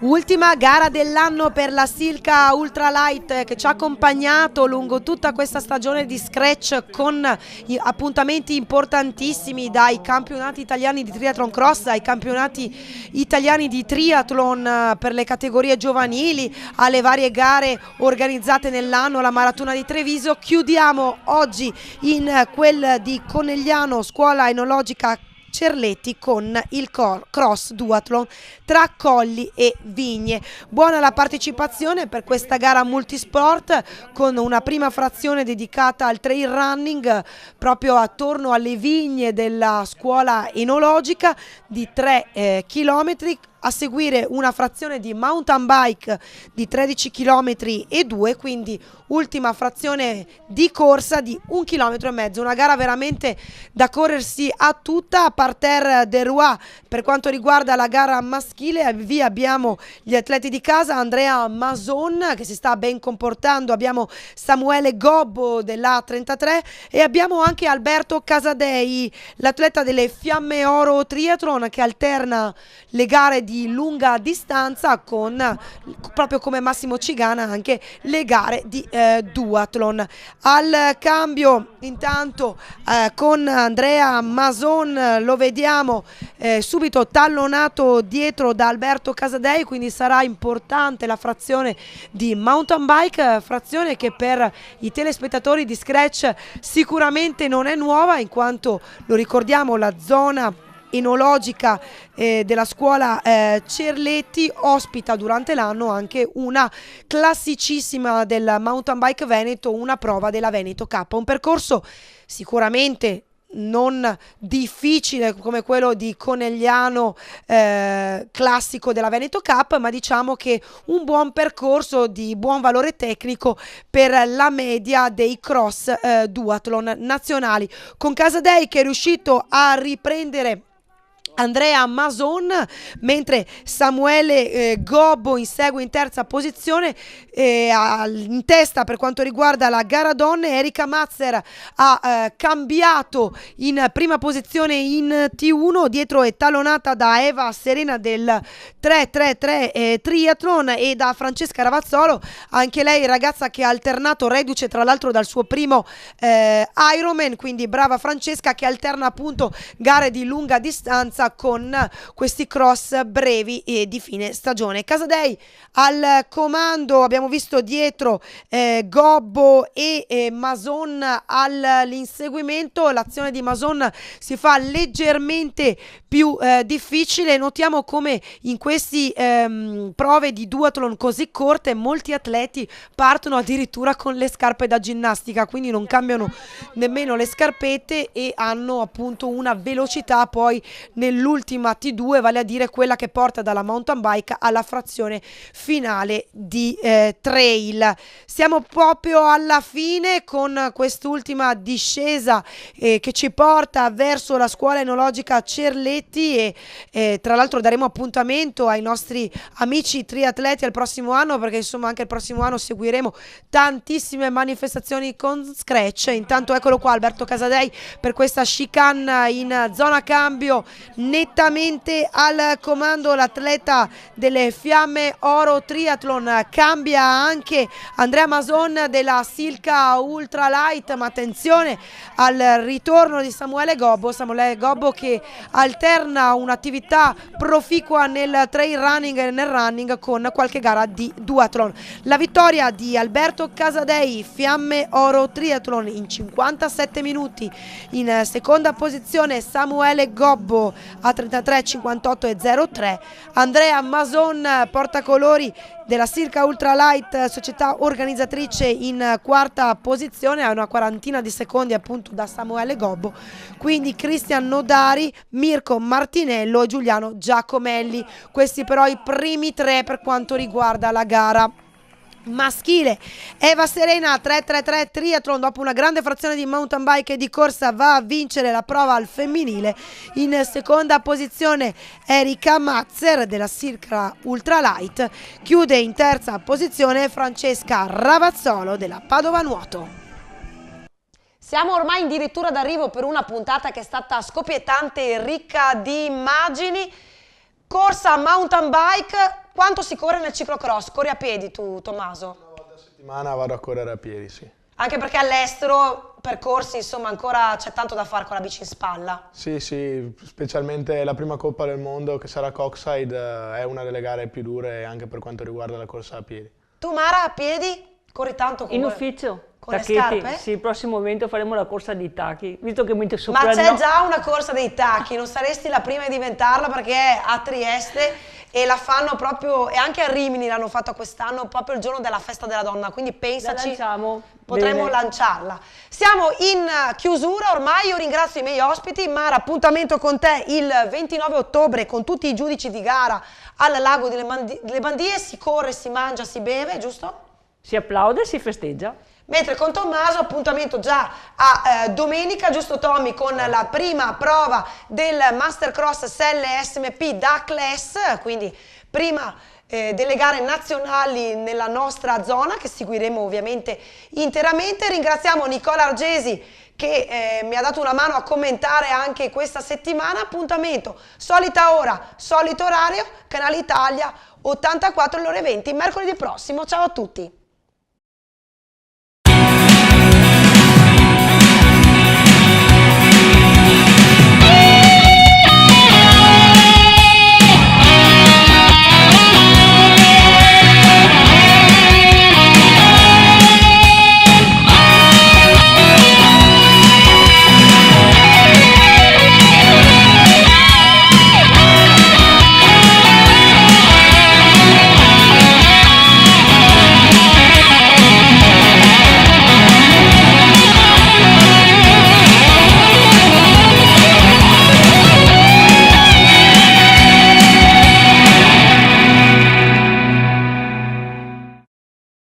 Ultima gara dell'anno per la Silca Ultralight che ci ha accompagnato lungo tutta questa stagione di scratch con appuntamenti importantissimi dai campionati italiani di triathlon cross ai campionati italiani di triathlon per le categorie giovanili alle varie gare organizzate nell'anno, la maratona di Treviso. Chiudiamo oggi in quel di Conegliano, scuola enologica Cerletti con il cross duathlon tra Colli e Vigne. Buona la partecipazione per questa gara multisport con una prima frazione dedicata al trail running proprio attorno alle vigne della scuola enologica di 3 chilometri a seguire una frazione di mountain bike di 13 km e 2, quindi ultima frazione di corsa di 1,5 km. Una gara veramente da corrersi a tutta. Parterre de Roy per quanto riguarda la gara maschile. Via abbiamo gli atleti di casa, Andrea Mason che si sta ben comportando, abbiamo Samuele Gobbo dell'A33 e abbiamo anche Alberto Casadei, l'atleta delle Fiamme Oro Triathlon, che alterna le gare di lunga distanza con, proprio come Massimo Cigana, anche le gare di duathlon. Al cambio intanto con Andrea Mason lo vediamo subito tallonato dietro da Alberto Casadei, quindi sarà importante la frazione di mountain bike, frazione che per i telespettatori di Scratch sicuramente non è nuova, in quanto, lo ricordiamo, la zona enologica della scuola Cerletti ospita durante l'anno anche una classicissima del mountain bike veneto, una prova della Veneto Cup, un percorso sicuramente non difficile come quello di Conegliano classico della Veneto Cup, ma diciamo che un buon percorso di buon valore tecnico per la media dei cross duathlon nazionali, con Casadei che è riuscito a riprendere Andrea Mason, mentre Samuele Gobbo insegue in terza posizione. In testa per quanto riguarda la gara donne Erika Mazzer ha cambiato in prima posizione in T1, dietro è talonata da Eva Serena del 333 Triathlon e da Francesca Ravazzolo, anche lei ragazza che ha alternato, reduce tra l'altro dal suo primo Ironman, quindi brava Francesca che alterna appunto gare di lunga distanza con questi cross brevi e di fine stagione. Casadei al comando, abbiamo visto dietro Gobbo e Mason all'inseguimento. L'azione di Mason si fa leggermente più difficile. Notiamo come in questi prove di duathlon così corte molti atleti partono addirittura con le scarpe da ginnastica, quindi non cambiano nemmeno le scarpette e hanno appunto una velocità poi nell'ultima T2, vale a dire quella che porta dalla mountain bike alla frazione finale di trail. Siamo proprio alla fine con quest'ultima discesa che ci porta verso la scuola enologica Cerletti e tra l'altro daremo appuntamento ai nostri amici triatleti al prossimo anno, perché insomma anche il prossimo anno seguiremo tantissime manifestazioni con Scratch. Intanto eccolo qua Alberto Casadei per questa chicane in zona cambio, nettamente al comando l'atleta delle Fiamme Oro Triathlon. Cambia anche Andrea Mason della Silca Ultralight, ma attenzione al ritorno di Samuele Gobbo che alterna un'attività proficua nel trail running e nel running con qualche gara di duathlon. La vittoria di Alberto Casadei, Fiamme Oro Triathlon, in 57 minuti. In seconda posizione Samuele Gobbo a 33, 58 e 03. Andrea Mason, portacolori della Silca Ultralight, società organizzatrice, in quarta posizione, a una quarantina di secondi appunto da Samuele Gobbo. Quindi Cristian Nodari, Mirko Martinello e Giuliano Giacomelli. Questi però i primi tre per quanto riguarda la gara maschile. Eva Serena 333 Triathlon, dopo una grande frazione di mountain bike e di corsa, va a vincere la prova al femminile. In seconda posizione Erika Mazzer della Silca Ultralight. Chiude in terza posizione Francesca Ravazzolo della Padova Nuoto. Siamo ormai addirittura d'arrivo per una puntata che è stata scoppiettante e ricca di immagini. Corsa mountain bike. Quanto si corre nel ciclocross? Corri a piedi tu, Tommaso? Una volta a settimana vado a correre a piedi, sì. Anche perché all'estero percorsi, insomma, ancora c'è tanto da fare con la bici in spalla. Sì, specialmente la prima Coppa del Mondo, che sarà Coxside, è una delle gare più dure anche per quanto riguarda la corsa a piedi. Tu, Mara, a piedi? Corri tanto? In ufficio. Con le scarpe? Sì, il prossimo evento faremo la corsa di tacchi, visto che mentre Ma c'è già una corsa dei tacchi, non saresti la prima a diventarla perché è a Trieste e la fanno proprio, e anche a Rimini l'hanno fatto quest'anno, proprio il giorno della festa della donna, quindi pensaci, potremmo lanciarla. Siamo in chiusura ormai, io ringrazio i miei ospiti. Mara, appuntamento con te il 29 ottobre con tutti i giudici di gara al Lago delle Bandie, si corre, si mangia, si beve, giusto? Si applaude e si festeggia. Mentre con Tommaso appuntamento già a domenica, giusto Tommy, con la prima prova del Mastercross Selle SMP da Class, quindi prima delle gare nazionali nella nostra zona che seguiremo ovviamente interamente. Ringraziamo Nicola Argesi che mi ha dato una mano a commentare anche questa settimana. Appuntamento solita ora, solito orario, Canale Italia 84 alle ore 20 mercoledì prossimo. Ciao a tutti.